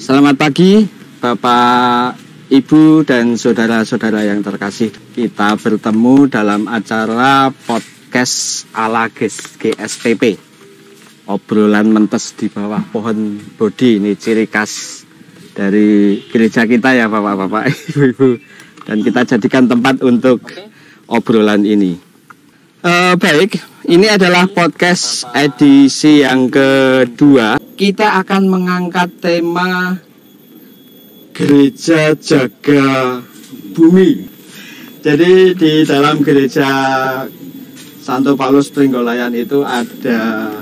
Selamat pagi Bapak, Ibu, dan saudara-saudara yang terkasih. Kita bertemu dalam acara podcast ala GSPP. Obrolan mentes di bawah pohon bodi, ini ciri khas dari gereja kita ya Bapak-bapak, Ibu-ibu. Dan kita jadikan tempat untuk obrolan ini. Baik, ini adalah podcast edisi yang kedua. Kita akan mengangkat tema Gereja Jaga Bumi. Jadi di dalam gereja Santo Paulus Pringgolayan itu ada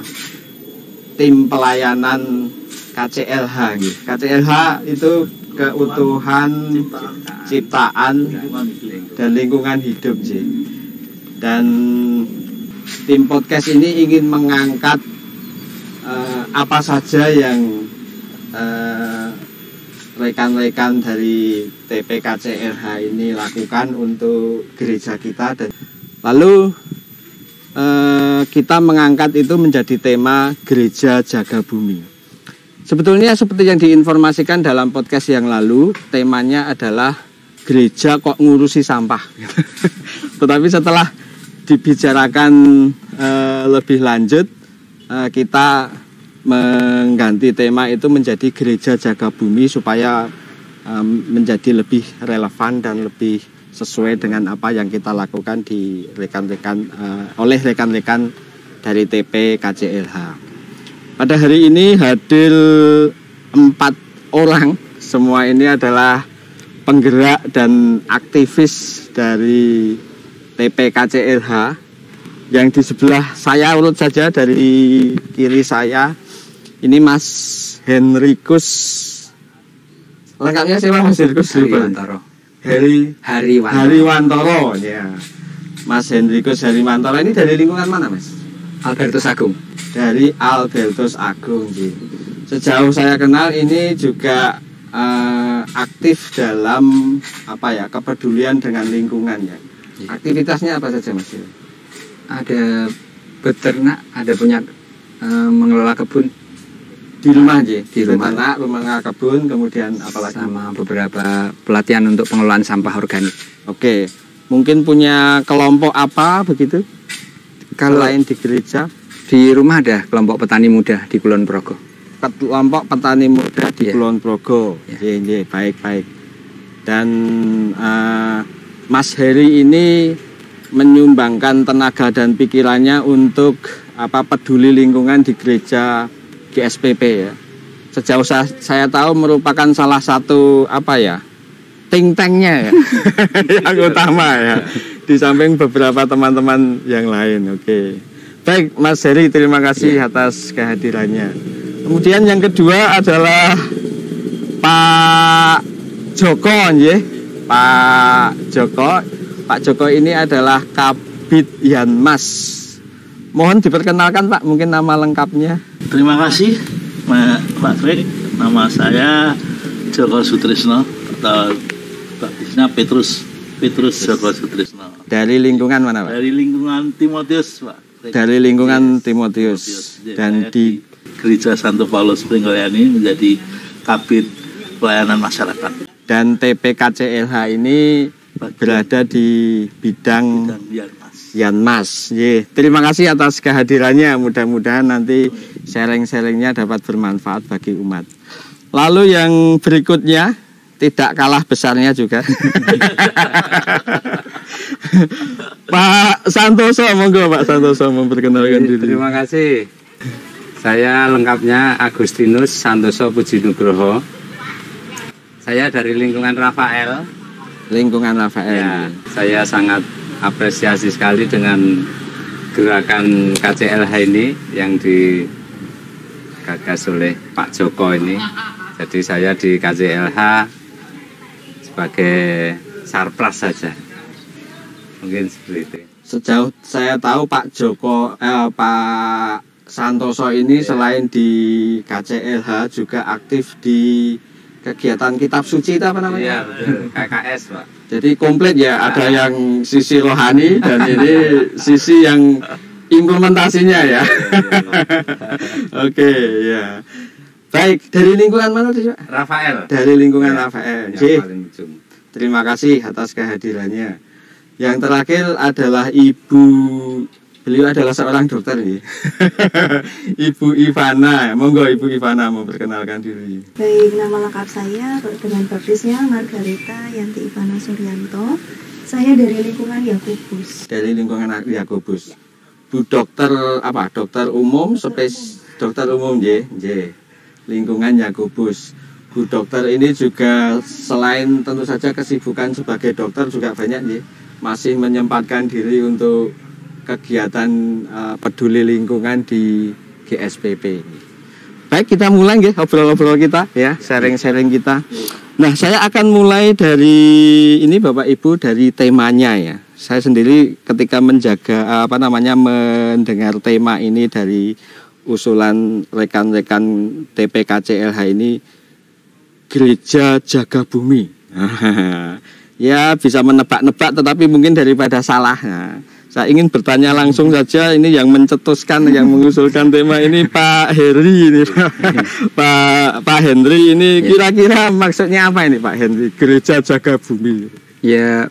tim pelayanan KCLH. KCLH itu keutuhan ciptaan dan lingkungan hidup sih. Dan tim podcast ini ingin mengangkat apa saja yang rekan-rekan dari TPKCLH ini lakukan untuk gereja kita, dan lalu kita mengangkat itu menjadi tema Gereja Jaga Bumi. Sebetulnya seperti yang diinformasikan dalam podcast yang lalu, temanya adalah gereja kok ngurusi sampah. Tetapi setelah dibicarakan lebih lanjut, kita mengganti tema itu menjadi Gereja Jaga Bumi supaya menjadi lebih relevan dan lebih sesuai dengan apa yang kita lakukan di oleh rekan-rekan dari TP KCLH. Pada hari ini hadir 4 orang. Semua ini adalah penggerak dan aktivis dari TP KCLH. Yang di sebelah saya urut saja dari kiri saya, ini Mas Henrikus. Lengkapnya siapa Mas Henrikus? Hariwantoro. Hariwantoro, ya. Mas Henrikus Hariwantoro ini dari lingkungan mana, Mas? Albertus Agung. Dari Albertus Agung. Sejauh saya kenal ini juga aktif dalam kepedulian dengan lingkungan ya. Aktivitasnya apa saja, Mas? Ada beternak, ada punya mengelola kebun di rumah aja. Di rumah. Beternak, mengelola kebun, kemudian apalagi? Sama beberapa pelatihan untuk pengelolaan sampah organik. Oke, mungkin punya kelompok apa begitu? Kalau lain di gereja, di rumah ada kelompok petani muda di Kulon Progo. Kelompok petani muda di Kulon Progo. Yeah. Baik. Dan Mas Heri ini menyumbangkan tenaga dan pikirannya untuk peduli lingkungan di gereja GSPP ya. Sejauh saya tahu merupakan salah satu think tanknya ya, yang utama ya, di samping beberapa teman-teman yang lain. Oke. Baik, Mas Heri, terima kasih atas kehadirannya. Kemudian yang kedua adalah Pak Joko ya. Pak Joko ini adalah Kabid Yanmas. Mohon diperkenalkan Pak, mungkin nama lengkapnya. Terima kasih Pak Frik. Nama saya Joko Sutrisno atau baptisnya Petrus Joko Sutrisno. Dari lingkungan mana Pak? Dari lingkungan Timotius Pak Frik. Dari lingkungan Timotius. Dan di Gereja Santo Paulus Pringgolayan ini menjadi Kabid Pelayanan Masyarakat. Dan TPKCLH ini berada di bidang Yanmas. Terima kasih atas kehadirannya. Mudah-mudahan nanti sharing-sharingnya dapat bermanfaat bagi umat. Lalu yang berikutnya tidak kalah besarnya juga. Pak Santoso, monggo Pak Santoso memperkenalkan diri. Terima kasih. Saya lengkapnya Agustinus Santoso Pujinugroho. Saya dari lingkungan Rafael. Ya, saya sangat apresiasi sekali dengan gerakan KCLH ini yang digagas oleh Pak Joko ini. Jadi saya di KCLH sebagai sarpras saja. Mungkin seperti itu. Sejauh saya tahu Pak Santoso ini selain di KCLH juga aktif di kegiatan kitab suci itu apa namanya? Iya, KKS Pak. Jadi komplit ya, ada yang sisi rohani dan ini sisi yang implementasinya ya. Oke, ya. Baik, dari lingkungan mana tuh, Pak? Rafael. Dari lingkungan Ya, Rafael. yang J. paling ujung. Terima kasih atas kehadirannya. Yang terakhir adalah beliau adalah seorang dokter ya. Ibu Ivana. Monggo Ibu Ivana memperkenalkan diri. Baik, nama lengkap saya dengan baptisnya Margarita Yanti Ivana Suryanto. Saya dari lingkungan Yakobus. Dari lingkungan Yakobus. Bu dokter apa? Dokter umum, dokter umum J. Lingkungan Yakobus. Bu dokter ini juga selain tentu saja kesibukan sebagai dokter juga banyak J. Masih menyempatkan diri untuk kegiatan peduli lingkungan di GSPP. Baik, kita mulai ya obrol-obrol kita ya, sharing-sharing kita. Nah, saya akan mulai dari ini Bapak Ibu dari temanya ya. Saya sendiri ketika mendengar tema ini dari usulan rekan-rekan TPKCLH ini, Gereja Jaga Bumi. Ya, bisa menebak-nebak tetapi mungkin daripada salah. Nah, saya ingin bertanya langsung saja, ini yang mencetuskan, yang mengusulkan tema ini Pak Henry ini. Pak Henry ini kira-kira maksudnya apa ini Pak Henry? Gereja Jaga Bumi. Ya,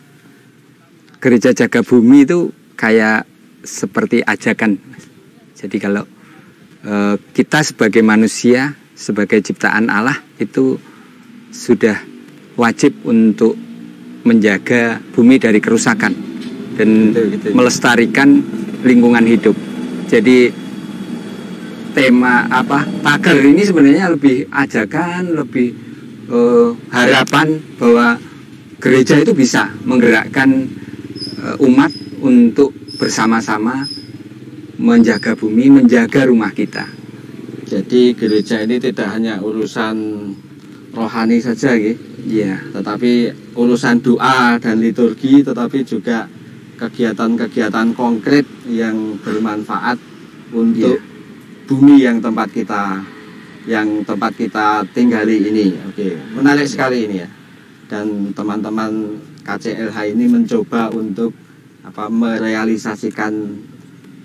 Gereja Jaga Bumi itu kayak seperti ajakan. Jadi kalau kita sebagai manusia, sebagai ciptaan Allah itu sudah wajib untuk menjaga bumi dari kerusakan dan melestarikan lingkungan hidup. Jadi tema tagar ini sebenarnya lebih ajakan, lebih harapan bahwa gereja itu bisa menggerakkan umat untuk bersama-sama menjaga bumi, menjaga rumah kita. Jadi gereja ini tidak hanya urusan rohani saja gitu. Iya, tetapi urusan doa dan liturgi, tetapi juga kegiatan-kegiatan konkret yang bermanfaat untuk bumi yang tempat kita tinggali ini. Oke, menarik sekali ini ya. Dan teman-teman KCLH ini mencoba untuk merealisasikan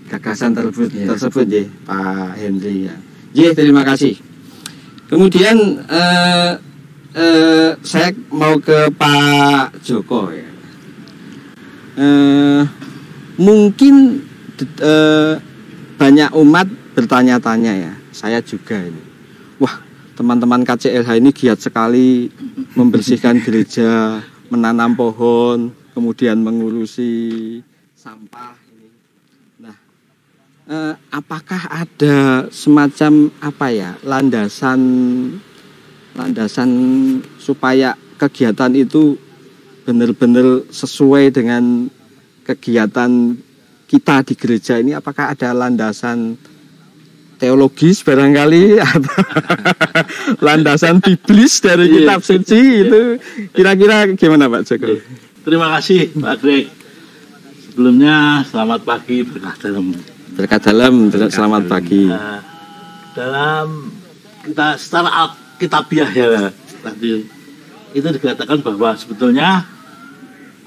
gagasan tersebut ya, Pak Henry ya. Terima kasih. Kemudian saya mau ke Pak Joko ya. Mungkin banyak umat bertanya-tanya ya. Saya juga ini. Wah, teman-teman KCLH ini giat sekali membersihkan gereja, menanam pohon, kemudian mengurusi sampah ini. Nah, apakah ada semacam landasan supaya kegiatan itu benar-benar sesuai dengan kegiatan kita di gereja ini? Apakah ada landasan teologis barangkali atau landasan biblis dari kitab suci itu? Kira-kira gimana Pak Joko? Terima kasih Pak Greg. Sebelumnya selamat pagi, berkah dalam. Berkah dalam, selamat pagi. Dalam kita secara kitabiah ya tadi itu dikatakan bahwa sebetulnya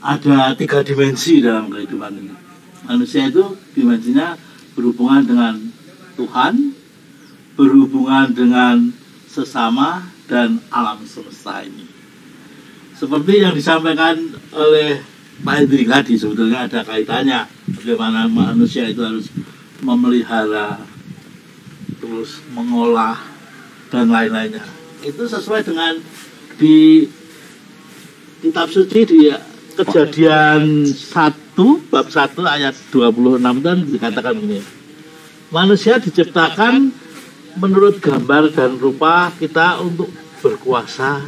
ada 3 dimensi dalam kehidupan ini. Manusia itu dimensinya berhubungan dengan Tuhan, berhubungan dengan sesama dan alam semesta ini. Seperti yang disampaikan oleh Pak Hendrik tadi, sebetulnya ada kaitannya bagaimana manusia itu harus memelihara, terus mengolah dan lain-lainnya. Itu sesuai dengan di kitab suci di Kejadian 1 bab 1 ayat 26 dan dikatakan begini. Manusia diciptakan menurut gambar dan rupa kita untuk berkuasa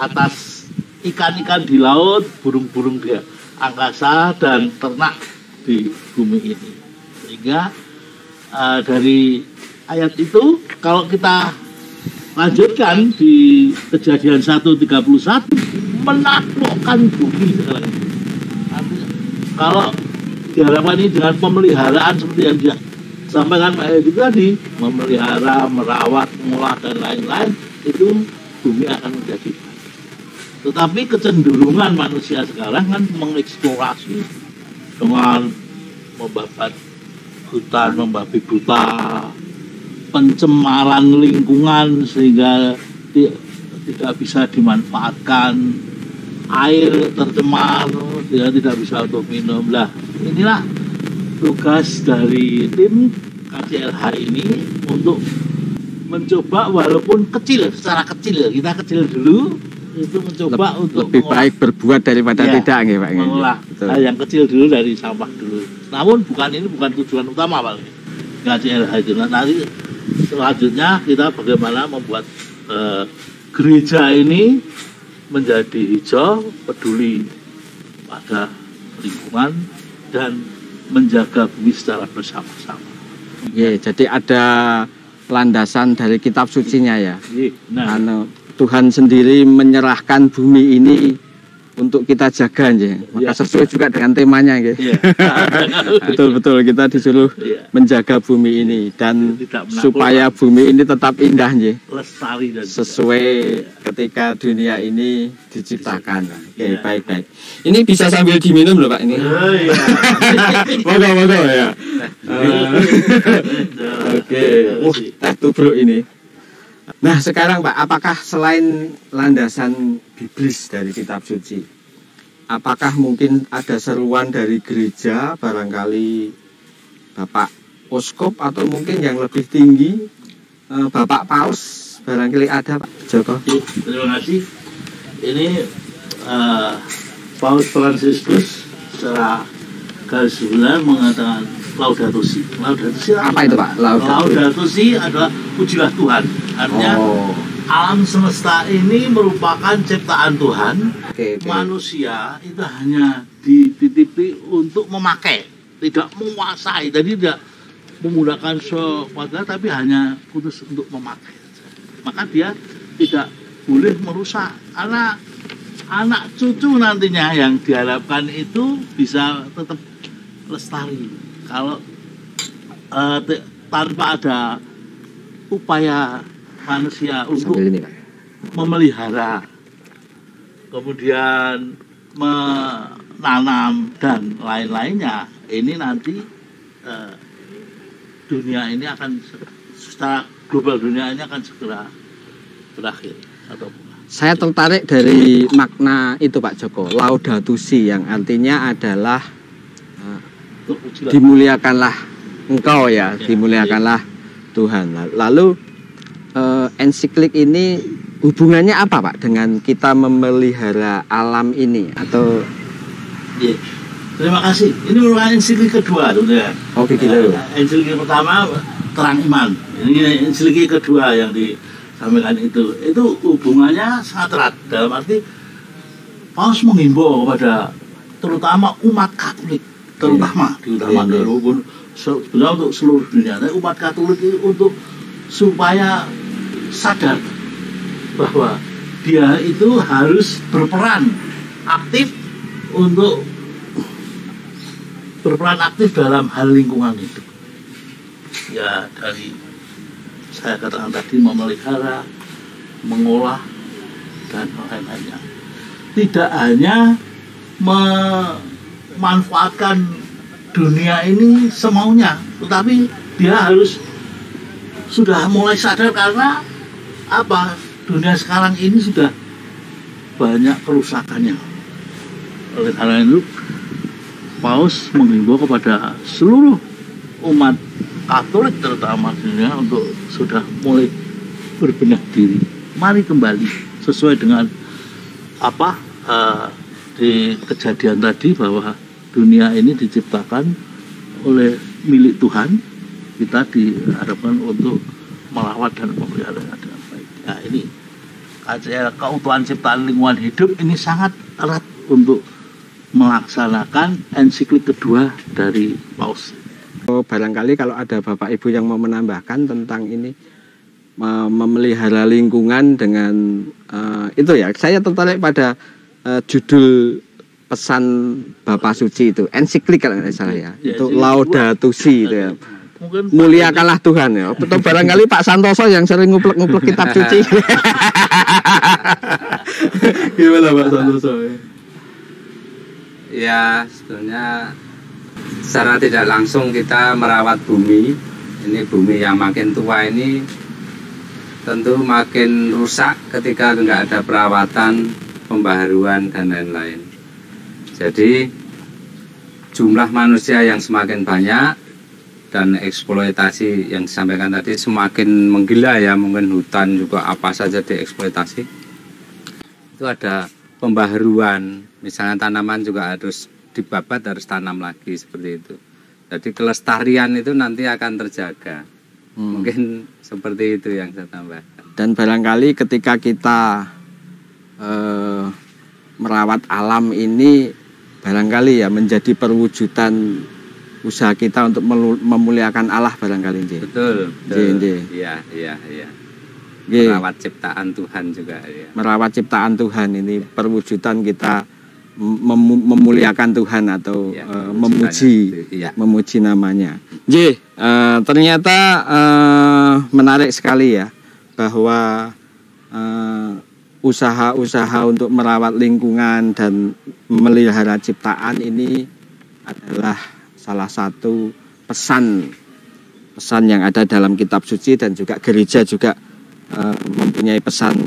atas ikan-ikan di laut, burung-burung di angkasa dan ternak di bumi ini. Sehingga dari ayat itu kalau kita lanjutkan di Kejadian 1:31 menaklukkan bumi sekarang. Kalau diharapkan ini dengan pemeliharaan seperti yang dia sampaikan Pak Edi tadi, memelihara, merawat, mengolah dan lain-lain, itu bumi akan menjadi baik. Tetapi kecenderungan manusia sekarang kan mengeksplorasi dengan membabat hutan, membabi buta, pencemaran lingkungan sehingga tidak bisa dimanfaatkan, air tercemar sehingga tidak bisa untuk minum. Lah inilah tugas dari tim KJLH ini untuk mencoba walaupun kecil, secara kecil, kita kecil dulu itu mencoba untuk lebih baik berbuat daripada tidak nggih Pak. Mengolah hal yang kecil dulu dari sampah dulu. Namun ini bukan tujuan utama Pak. KJLH itu nanti selanjutnya kita bagaimana membuat gereja ini menjadi hijau, peduli pada lingkungan dan menjaga bumi secara bersama-sama. Ya, jadi ada landasan dari kitab sucinya ya. Nah, Tuhan sendiri menyerahkan bumi ini untuk kita jaga ya. Maka sesuai juga dengan temanya ya. Betul-betul kita disuruh menjaga bumi ini dan supaya bumi ini tetap indah ya. Lestari dan sesuai ketika dunia ini diciptakan. Oke, baik-baik. Ini bisa sambil diminum loh Pak ini. Moga-moga ya. Oke. Satu bro ini. Nah sekarang Pak, apakah selain landasan biblis dari kitab suci, apakah mungkin ada seruan dari gereja, barangkali Bapak Uskup atau mungkin yang lebih tinggi, Bapak Paus, barangkali ada Pak Joko? Terima kasih. Ini Paus Fransiskus secara garis besar mengatakan Laudato Si. Laudato Si apa itu Pak? Laudato Si adalah pujilah Tuhan. Artinya alam semesta ini merupakan ciptaan Tuhan. Manusia itu hanya dititipi untuk memakai, tidak menguasai. Jadi tidak menggunakan sekuatnya, tapi hanya khusus untuk memakai. Maka dia tidak boleh merusak. Karena anak cucu nantinya yang diharapkan itu bisa tetap lestari. Kalau tanpa ada upaya manusia untuk memelihara, kemudian menanam dan lain-lainnya, ini nanti dunia ini akan secara global, dunia ini akan segera berakhir atau saya tertarik dari makna itu Pak Joko, Laudato Si, yang artinya adalah dimuliakanlah engkau ya, dimuliakanlah Tuhan. Lalu ensiklik ini hubungannya apa Pak dengan kita memelihara alam ini atau? Terima kasih. Ini merupakan ensiklik kedua, ya. Oke, gitu. Ensiklik pertama terang iman. Ini ensiklik kedua yang disampaikan itu hubungannya sangat erat. Dalam arti Paus menghimbau kepada terutama umat Katolik, terutama walaupun sebenarnya untuk seluruh dunia, tapi umat Katolik itu untuk supaya sadar bahwa dia itu harus berperan aktif dalam hal lingkungan itu. Ya, dari saya katakan tadi memelihara, mengolah dan lain-lainnya. Tidak hanya memanfaatkan dunia ini semaunya, tetapi dia harus sudah mulai sadar karena apa? Dunia sekarang ini sudah banyak kerusakannya. Oleh karena itu, Paus menghimbau kepada seluruh umat Katolik terutama dunia untuk sudah mulai berbenah diri. Mari kembali sesuai dengan apa di kejadian tadi bahwa dunia ini diciptakan oleh milik Tuhan. Kita diharapkan untuk merawat dan memelihara dengan baik. Nah ini keutuhan ciptaan lingkungan hidup ini sangat erat untuk melaksanakan ensiklik kedua dari Paus. Barangkali kalau ada Bapak Ibu yang mau menambahkan tentang ini memelihara lingkungan dengan itu ya, saya tertarik pada judul pesan Bapak Suci itu, ensiklik kalau tidak salah ya, itu Laudato Si itu ya. Muliakanlah Tuhan ya. Betul, barangkali Pak Santoso yang sering nguplek-nguplek kitab suci. Gimana Pak Santoso? Ya, sebetulnya secara tidak langsung kita merawat bumi ini bumi yang makin tua ini tentu makin rusak ketika nggak ada perawatan, pembaharuan dan lain-lain. Jadi jumlah manusia yang semakin banyak dan eksploitasi yang disampaikan tadi semakin menggila ya, mungkin hutan juga apa saja dieksploitasi. Itu ada pembaharuan, misalnya tanaman juga harus dibabat, harus tanam lagi seperti itu. Jadi kelestarian itu nanti akan terjaga. Mungkin seperti itu yang saya tambahkan. Dan barangkali ketika kita merawat alam ini barangkali ya menjadi perwujudan usaha kita untuk memuliakan Allah barangkali. Betul. Iya. Merawat ciptaan Tuhan juga ya. Merawat ciptaan Tuhan ini perwujudan kita memuliakan Tuhan atau ya, memuji namanya. Ternyata menarik sekali ya bahwa usaha-usaha untuk merawat lingkungan dan memelihara ciptaan ini adalah salah satu pesan yang ada dalam kitab suci, dan juga gereja juga mempunyai pesan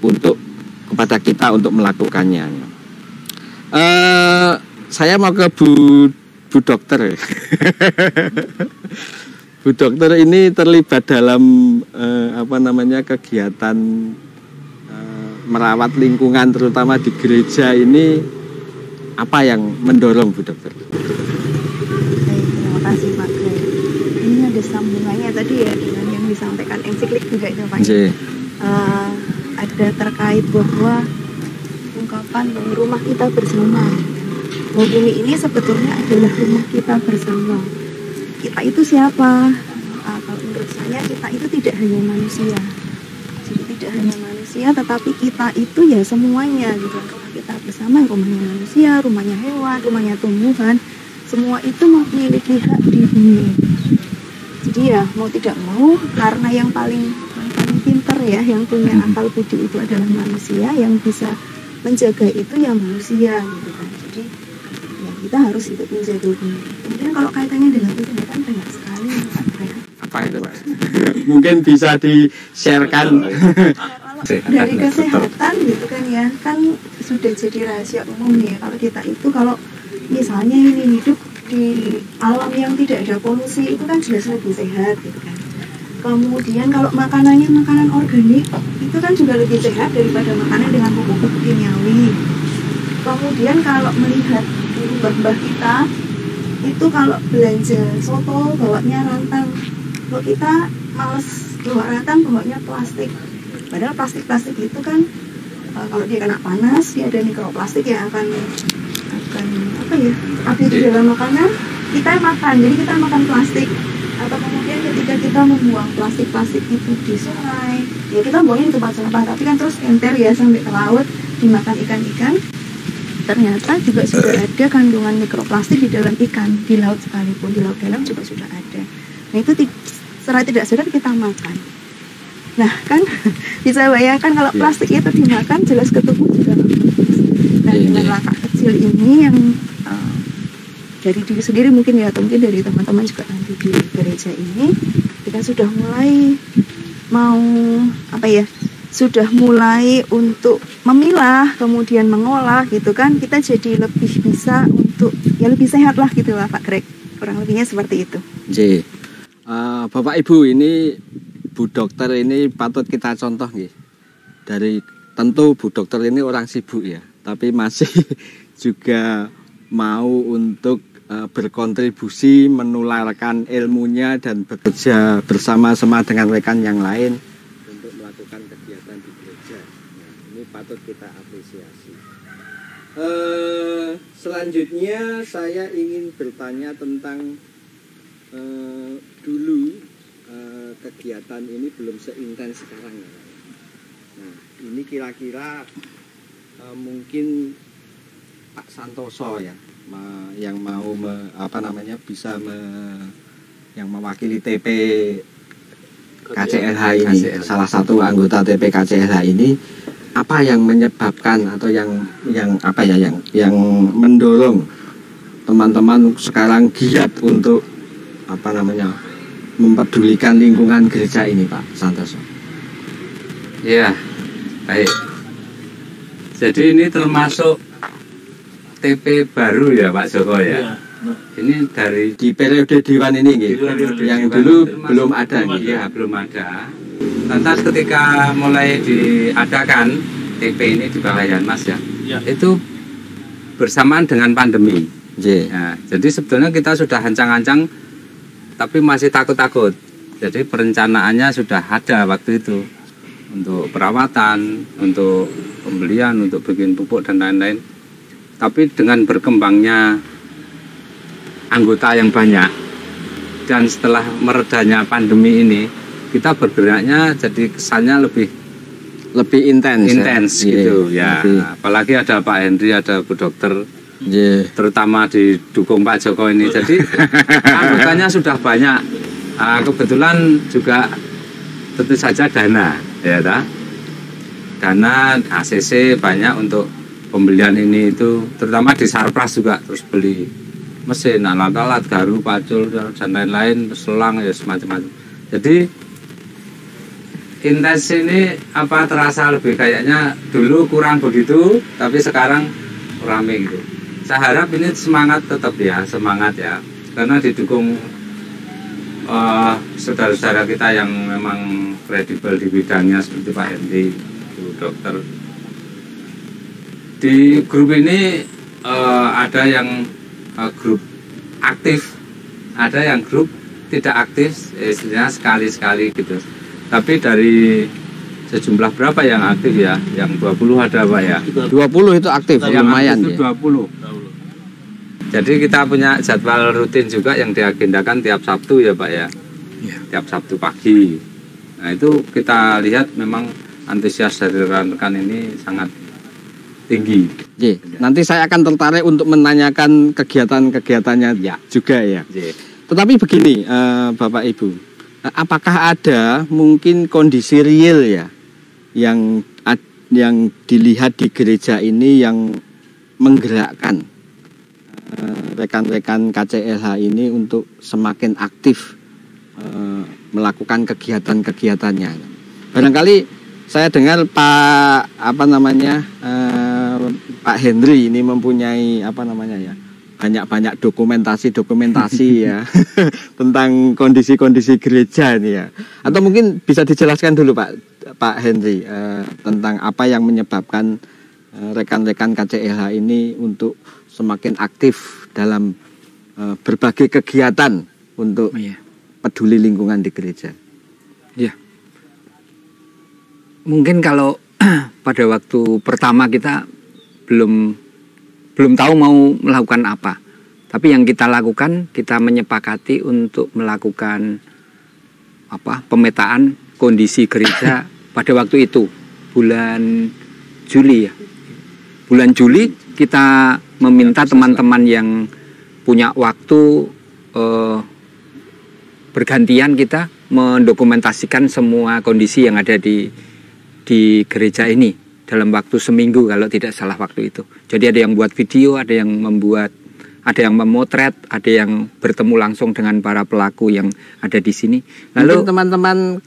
untuk kepada kita untuk melakukannya. Saya mau ke Bu Dokter. Bu Dokter ini terlibat dalam kegiatan merawat lingkungan terutama di gereja ini. Apa yang mendorong Bu Dokter? Terima kasih Pak Greg. Ini ada sambungannya tadi ya dengan yang disampaikan ensiklik juga itu Pak. Ada terkait bahwa ungkapan rumah kita bersama. Bahwa bumi ini sebetulnya adalah rumah kita bersama. Kita itu siapa? Kalau menurut saya kita itu tidak hanya manusia. Jadi tidak hanya manusia, tetapi kita itu ya semuanya gitu. Rumah kita bersama, rumahnya manusia, rumahnya hewan, rumahnya tumbuhan, semua itu memiliki hak di bumi. Jadi ya mau tidak mau, karena yang paling pinter ya, yang punya akal budi itu adalah manusia, yang bisa menjaga itu ya manusia gitu kan. Jadi ya kita harus hidup menjaga bumi. Kemudian kalau kaitannya dengan kesehatan banyak sekali apa itu Pak? Mungkin bisa di-sharekan. Dari kesehatan gitu kan ya, kan sudah jadi rahasia umum ya kalau kita itu, kalau misalnya ini hidup di alam yang tidak ada polusi itu kan jelas lebih sehat gitu kan. Kemudian kalau makanannya makanan organik itu kan juga lebih sehat daripada makanan dengan pupuk-pupuk kimiawi. Kemudian kalau melihat mbah-mbah kita itu kalau belanja soto bawanya rantang, kalau kita males bawa rantang bawanya plastik. Padahal plastik itu kan kalau dia kena panas dia ada mikroplastik yang akan ada di dalam makanan kita makan. Jadi kita makan plastik. Atau kemudian ketika kita membuang plastik itu di sungai, ya kita buangnya di tempat sampah, tapi kan terus enter ya sampai ke laut dimakan ikan-ikan. Ternyata juga sudah ada kandungan mikroplastik di dalam ikan, di laut sekalipun, di laut dalam juga sudah ada. Nah itu secara tidak sadar kita makan. Nah kan bisa bayangkan kalau plastik itu dimakan jelas ke tubuh juga. Nah dengan langkah kecil ini yang dari diri sendiri mungkin ya, atau mungkin dari teman-teman juga nanti di gereja ini, kita sudah mulai sudah mulai untuk memilah kemudian mengolah gitu kan, kita jadi lebih bisa untuk ya lebih sehat lah gitu lah Pak Greg, kurang lebihnya seperti itu. Bapak Ibu, ini Bu Dokter ini patut kita contoh nih. Tentu Bu Dokter ini orang sibuk ya, tapi masih juga mau untuk berkontribusi, menularkan ilmunya dan bekerja bersama-sama dengan rekan yang lain untuk melakukan kegiatan di gereja. Nah, ini patut kita apresiasi. Selanjutnya saya ingin bertanya tentang dulu kegiatan ini belum seintens sekarang ya. Nah, ini kira-kira mungkin Pak Santoso ya, yang mau yang mewakili TP KCLH ini, salah satu anggota TP KCLH ini, apa yang menyebabkan atau yang mendorong teman-teman sekarang giat untuk mempedulikan lingkungan gereja ini, Pak Santoso? Ya, baik. Jadi ini termasuk TP baru ya Pak Joko ya. Ini dari Di periode Dewan ini gitu. Yang dulu belum ada gitu. Ya, belum ada. Lantas ketika mulai diadakan TP ini di Bawayan Mas ya, itu bersamaan dengan pandemi. Ya, jadi sebetulnya kita sudah ancang-ancang, tapi masih takut-takut. Jadi perencanaannya sudah ada waktu itu untuk perawatan, untuk pembelian, untuk bikin pupuk dan lain-lain. Tapi dengan berkembangnya anggota yang banyak dan setelah meredanya pandemi ini, kita bergeraknya jadi kesannya lebih intens gitu ya. Apalagi ada Pak Henry, ada Bu Dokter, terutama didukung Pak Joko ini. Jadi anggotanya sudah banyak. Kebetulan juga tentu saja dana, ya dana ACC banyak untuk pembelian ini itu, terutama di Sarpras juga terus beli mesin, alat-alat, garu, pacul dan lain-lain, selang ya semacam-macam. Jadi intens ini apa terasa lebih kayaknya dulu kurang begitu, tapi sekarang rame gitu. Saya harap ini semangat tetap ya, semangat ya, karena didukung saudara-saudara kita yang memang kredibel di bidangnya seperti Pak Henry, Bu Dokter. Di grup ini ada yang grup aktif, ada yang grup tidak aktif, istilahnya sekali-sekali gitu. Tapi dari sejumlah berapa yang aktif ya? Yang 20 ada Pak ya? 20 itu aktif, yang lumayan aktif ya. 20. Jadi kita punya jadwal rutin juga yang diagendakan tiap Sabtu ya Pak ya? Tiap Sabtu pagi. Nah itu kita lihat memang antusias dari rekan-rekan ini sangat tinggi. Nanti saya akan tertarik untuk menanyakan kegiatan-kegiatannya juga ya. Tetapi begini, Bapak Ibu, apakah ada mungkin kondisi real ya yang dilihat di gereja ini yang menggerakkan rekan-rekan KCLH ini untuk semakin aktif melakukan kegiatan-kegiatannya? Barangkali saya dengar Pak Pak Henry ini mempunyai banyak-banyak dokumentasi ya tentang kondisi-kondisi gereja ini ya. Atau mungkin bisa dijelaskan dulu Pak Henry tentang apa yang menyebabkan rekan-rekan KCLH ini untuk semakin aktif dalam berbagai kegiatan untuk peduli lingkungan di gereja. Ya. Mungkin kalau pada waktu pertama kita belum tahu mau melakukan apa. Tapi yang kita lakukan, kita menyepakati untuk melakukan pemetaan kondisi gereja pada waktu itu, bulan Juli ya. Bulan Juli kita meminta teman-teman yang punya waktu bergantian kita mendokumentasikan semua kondisi yang ada di gereja ini dalam waktu seminggu kalau tidak salah waktu itu. Jadi ada yang buat video, ada yang memotret, ada yang bertemu langsung dengan para pelaku yang ada di sini. Lalu teman-teman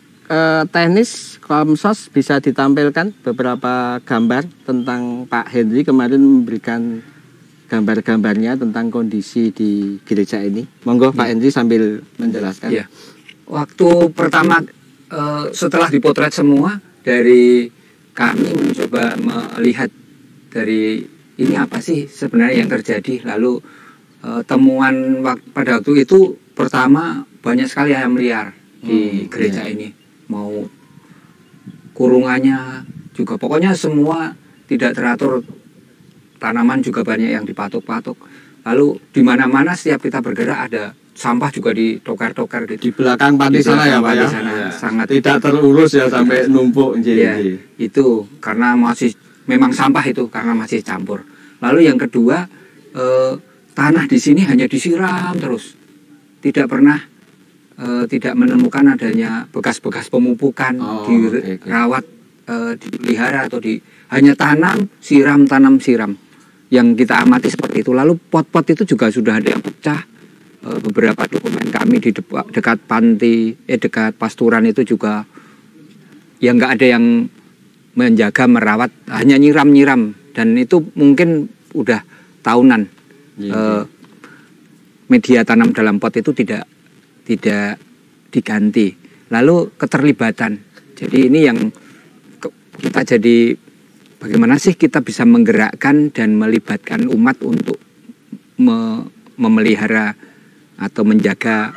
teknis Komsos bisa ditampilkan beberapa gambar tentang Pak Henry kemarin memberikan gambar-gambarnya tentang kondisi di gereja ini. Monggo Pak Henry sambil menjelaskan. Ya. Waktu pertama setelah dipotret semua, dari kami mencoba melihat dari ini apa sih sebenarnya yang terjadi. Lalu temuan pada waktu itu pertama banyak sekali ayam liar di gereja ini. Mau kurungannya juga, pokoknya semua tidak teratur. Tanaman juga banyak yang dipatok-patok. Lalu di mana-mana setiap kita bergerak ada sampah juga ditokar-tokar gitu. Di belakang panti sana ya Pak ya. Sangat tidak terurus ya sampai numpuk. Ya, itu karena masih memang sampah itu karena masih campur. Lalu yang kedua, tanah di sini hanya disiram terus. Tidak pernah tidak menemukan adanya bekas-bekas pemupukan, dirawat, dipelihara atau hanya tanam siram. Yang kita amati seperti itu. Lalu pot-pot itu juga sudah ada yang pecah, beberapa dokumen kami di dekat panti, dekat pasturan itu juga ya nggak ada yang menjaga, merawat, hanya nyiram-nyiram, dan itu mungkin udah tahunan. Media tanam dalam pot itu tidak diganti. Lalu keterlibatan, jadi ini yang kita jadi bagaimana sih kita bisa menggerakkan dan melibatkan umat untuk memelihara atau menjaga,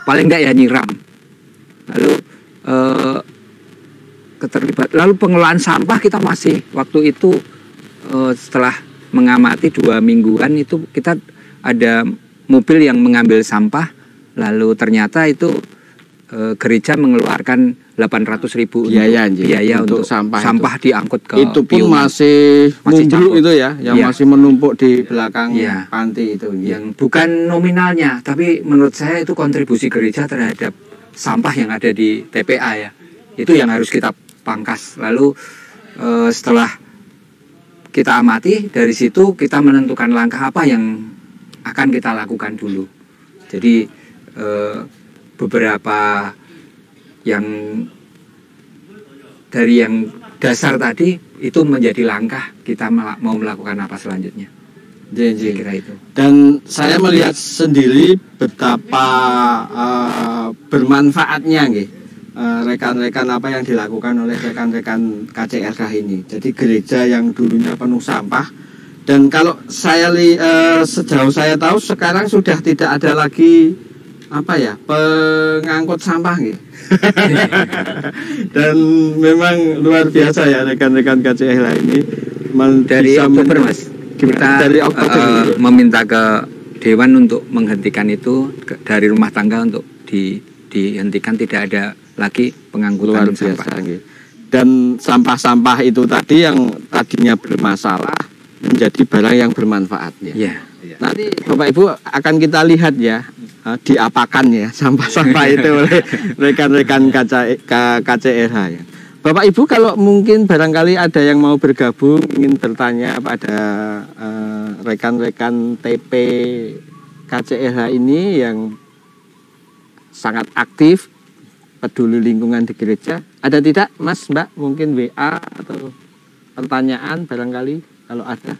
paling enggak ya nyiram. Lalu lalu pengelolaan sampah kita masih waktu itu setelah mengamati 2 mingguan itu kita ada mobil yang mengambil sampah, lalu ternyata itu gereja mengeluarkan 800.000 biaya untuk sampah diangkut ke itu pun piungan. masih mumbruk itu ya, yang ya, masih menumpuk di belakang panti itu. Yang bukan nominalnya, tapi menurut saya itu kontribusi gereja terhadap sampah yang ada di TPA ya. Itu yang harus kita pangkas. Lalu setelah kita amati, dari situ kita menentukan langkah apa yang akan kita lakukan dulu. Jadi beberapa yang dari yang dasar tadi itu menjadi langkah kita mau melakukan apa selanjutnya. Saya kira itu. Dan saya melihat sendiri betapa bermanfaatnya rekan-rekan apa yang dilakukan oleh rekan-rekan KCRK ini. Jadi gereja yang dulunya penuh sampah, dan kalau saya sejauh saya tahu sekarang sudah tidak ada lagi pengangkut sampah dan memang luar biasa ya rekan-rekan KCRK ini. Dari Oktober Mas, kita dari Oktober meminta ke Dewan untuk menghentikan itu dari rumah tangga untuk dihentikan, tidak ada lagi pengangkutan sampah. Dan sampah-sampah itu tadi yang tadinya bermasalah menjadi barang yang bermanfaat ya. Nanti Bapak Ibu akan kita lihat ya, diapakan ya sampah-sampah itu oleh rekan-rekan KCRH ya. Bapak Ibu kalau mungkin barangkali ada yang mau bergabung, ingin bertanya pada rekan-rekan TP KCRH ini yang sangat aktif, peduli lingkungan di gereja, ada tidak Mas, Mbak, mungkin WA atau pertanyaan barangkali kalau ada?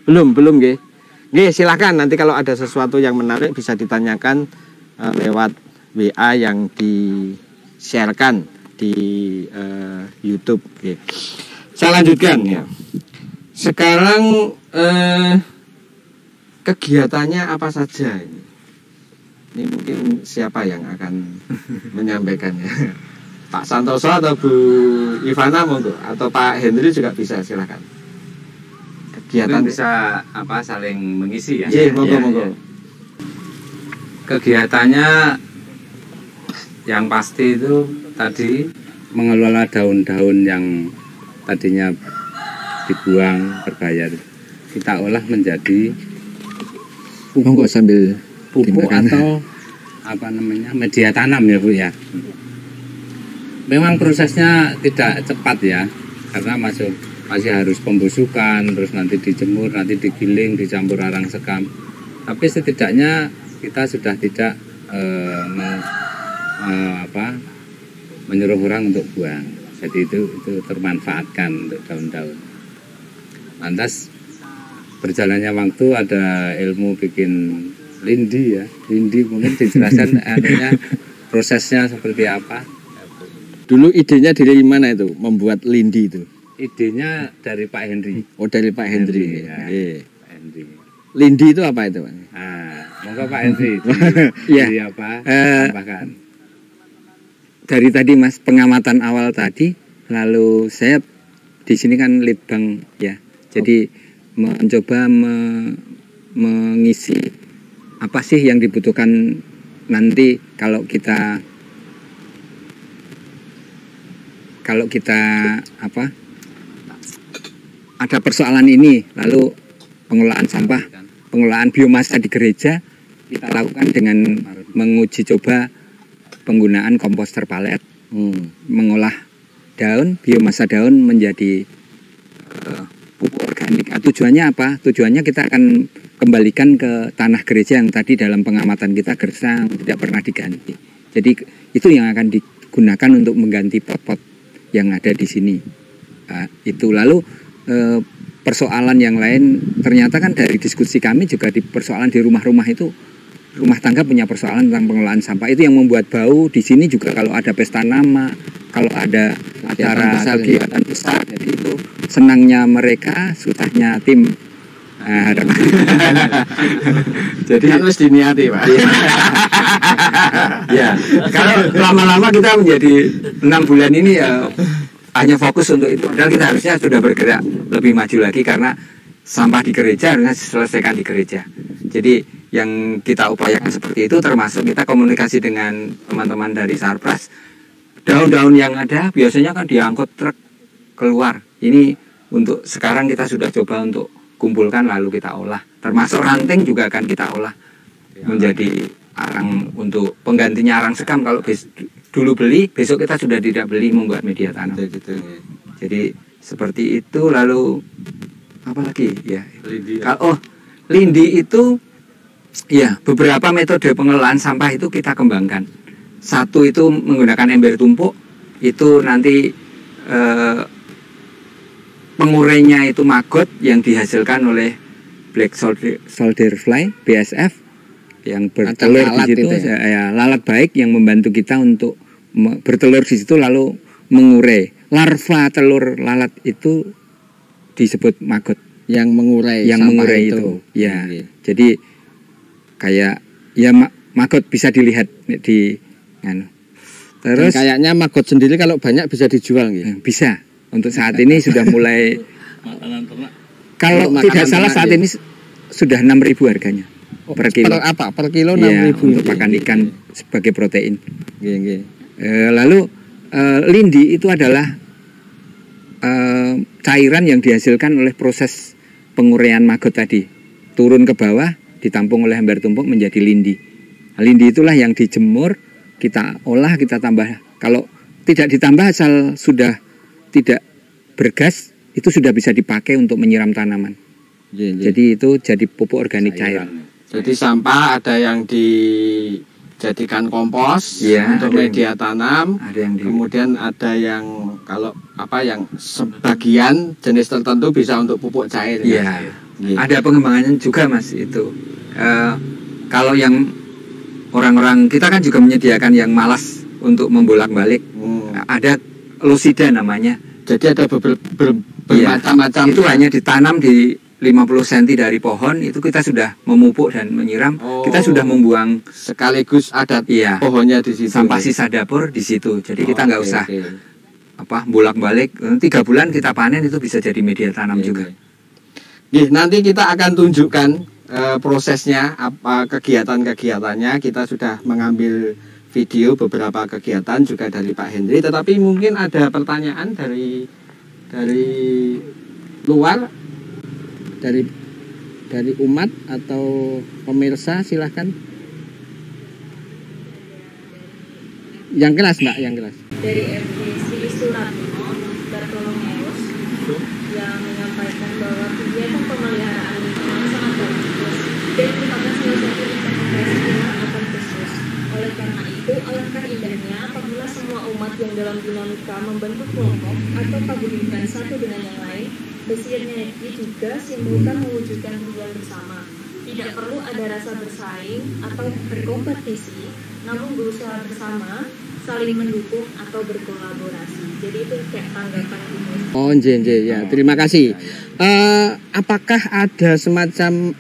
Belum nggih. Nggih, silakan nanti kalau ada sesuatu yang menarik bisa ditanyakan lewat WA yang di-sharekan di YouTube. Nggih. Saya lanjutkan ya. Sekarang kegiatannya apa saja ini? Ini mungkin siapa yang akan menyampaikannya? Pak Santoso atau Bu Ivana monggo, atau Pak Henry juga bisa, silakan. Kegiatan bisa saling mengisi ya. Iya, monggo. Kegiatannya yang pasti itu tadi mengelola daun-daun yang tadinya dibuang berbayar, kita olah menjadi pupuk sambil pupuk atau media tanam ya Bu ya. Memang prosesnya tidak cepat ya, karena masih harus pembusukan, terus nanti dijemur, nanti digiling, dicampur arang sekam. Tapi setidaknya kita sudah tidak menyuruh orang untuk buang. Jadi itu termanfaatkan untuk daun-daun. Lantas berjalannya waktu ada ilmu bikin lindi ya. Lindi mungkin dijelaskan prosesnya seperti apa. Dulu idenya dari mana itu membuat lindi itu? Idenya dari Pak Henry. Oh, dari Pak Henry. Ya. Pak Henry. Lindi itu apa itu, Pak? Monggo Pak Henry. Iya. Tambahkan. Dari tadi Mas, pengamatan awal tadi, lalu saya di sini kan litbang ya. Jadi mencoba mengisi apa sih yang dibutuhkan nanti kalau kita ada persoalan ini, lalu pengelolaan sampah, pengelolaan biomasa di gereja kita lakukan dengan menguji coba penggunaan komposter palet, mengolah daun, biomasa daun menjadi pupuk organik. Tujuannya apa? Tujuannya kita akan kembalikan ke tanah gereja yang tadi dalam pengamatan kita gersang tidak pernah diganti. Jadi itu yang akan digunakan untuk mengganti pot-pot yang ada di sini. Itu lalu persoalan yang lain ternyata kan dari diskusi kami juga di persoalan di rumah-rumah itu, rumah tangga punya persoalan tentang pengelolaan sampah. Itu yang membuat bau. Di sini juga kalau ada pesta nama, kalau ada acara kegiatan besar, jadi itu senangnya mereka, susahnya tim. Jadi harus diniati, Pak. Ya, kalau lama-lama kita menjadi 6 bulan ini ya hanya fokus untuk itu. Padahal kita harusnya sudah bergerak lebih maju lagi karena sampah di gereja harusnya diselesaikan di gereja. Jadi yang kita upayakan seperti itu, termasuk kita komunikasi dengan teman-teman dari Sarpras. Daun-daun yang ada biasanya kan diangkut truk keluar. Ini untuk sekarang kita sudah coba untuk kumpulkan lalu kita olah. Termasuk ranting juga akan kita olah menjadi arang untuk penggantinya arang sekam. Kalau dulu beli, besok kita sudah tidak beli membuat media tanam. Jadi seperti itu. Lalu apa lagi ya? Lindi itu ya beberapa metode pengelolaan sampah itu kita kembangkan. Satu itu menggunakan ember tumpuk, itu nanti pengurainya itu maggot yang dihasilkan oleh black soldier fly BSF yang bertelur di situ ya, lalat baik yang membantu kita untuk bertelur di situ lalu mengurai. Larva telur lalat itu disebut maggot yang mengurai itu. Ya. Jadi kayak ya maggot bisa dilihat di Terus dan kayaknya maggot sendiri kalau banyak bisa dijual gitu. Bisa. Untuk saat ini sudah mulai kalau tidak salah saat ini sudah 6.000 harganya per kilo. Per kilo 6.000 ya, untuk pakan ikan sebagai protein. Lalu lindi itu adalah cairan yang dihasilkan oleh proses penguraian maggot tadi. Turun ke bawah, ditampung oleh ember tumpuk menjadi lindi. Lindi itulah yang dijemur, kita olah, kita tambah. Kalau tidak ditambah asal sudah tidak bergas, itu sudah bisa dipakai untuk menyiram tanaman. Jadi itu jadi pupuk organik cair. Jadi sampah ada yang dijadikan kompos untuk media tanam, kemudian ada yang kalau yang sebagian jenis tertentu bisa untuk pupuk cair. Iya. Ada pengembangannya juga Mas itu. Kalau yang orang-orang kita kan juga menyediakan yang malas untuk membolak-balik. Ada losida namanya. Jadi ada bermacam-macam. Itu hanya ditanam di 50 cm dari pohon, itu kita sudah memupuk dan menyiram. Kita sudah membuang sekaligus ada pohonnya di situ. Sampah sisa dapur di situ. Jadi kita nggak usah bolak-balik. 3 bulan kita panen itu bisa jadi media tanam juga. Nanti kita akan tunjukkan prosesnya, apa kegiatan-kegiatannya. Kita sudah mengambil video beberapa kegiatan juga dari Pak Hendri, tetapi mungkin ada pertanyaan dari luar, dari umat atau pemirsa, silahkan. Yang kelas Mbak, yang kelas. Dari RT Sri Suratno Bartolomeus yang menyampaikan bahwa kegiatan pemeliharaan lingkungan sangat bagus dan merupakan salah satu intervensi yang akan khusus. Oleh karena itu, alangkah indahnya apabila semua umat yang dalam dinamika membentuk kelompok atau paguyuban satu dengan yang lain bersinergi juga simultan mewujudkan tujuan bersama. Tidak perlu ada rasa bersaing atau berkompetisi, namun berusaha bersama, saling mendukung atau berkolaborasi. Jadi itu kayak tanggapan itu. Ya, terima kasih. Apakah ada semacam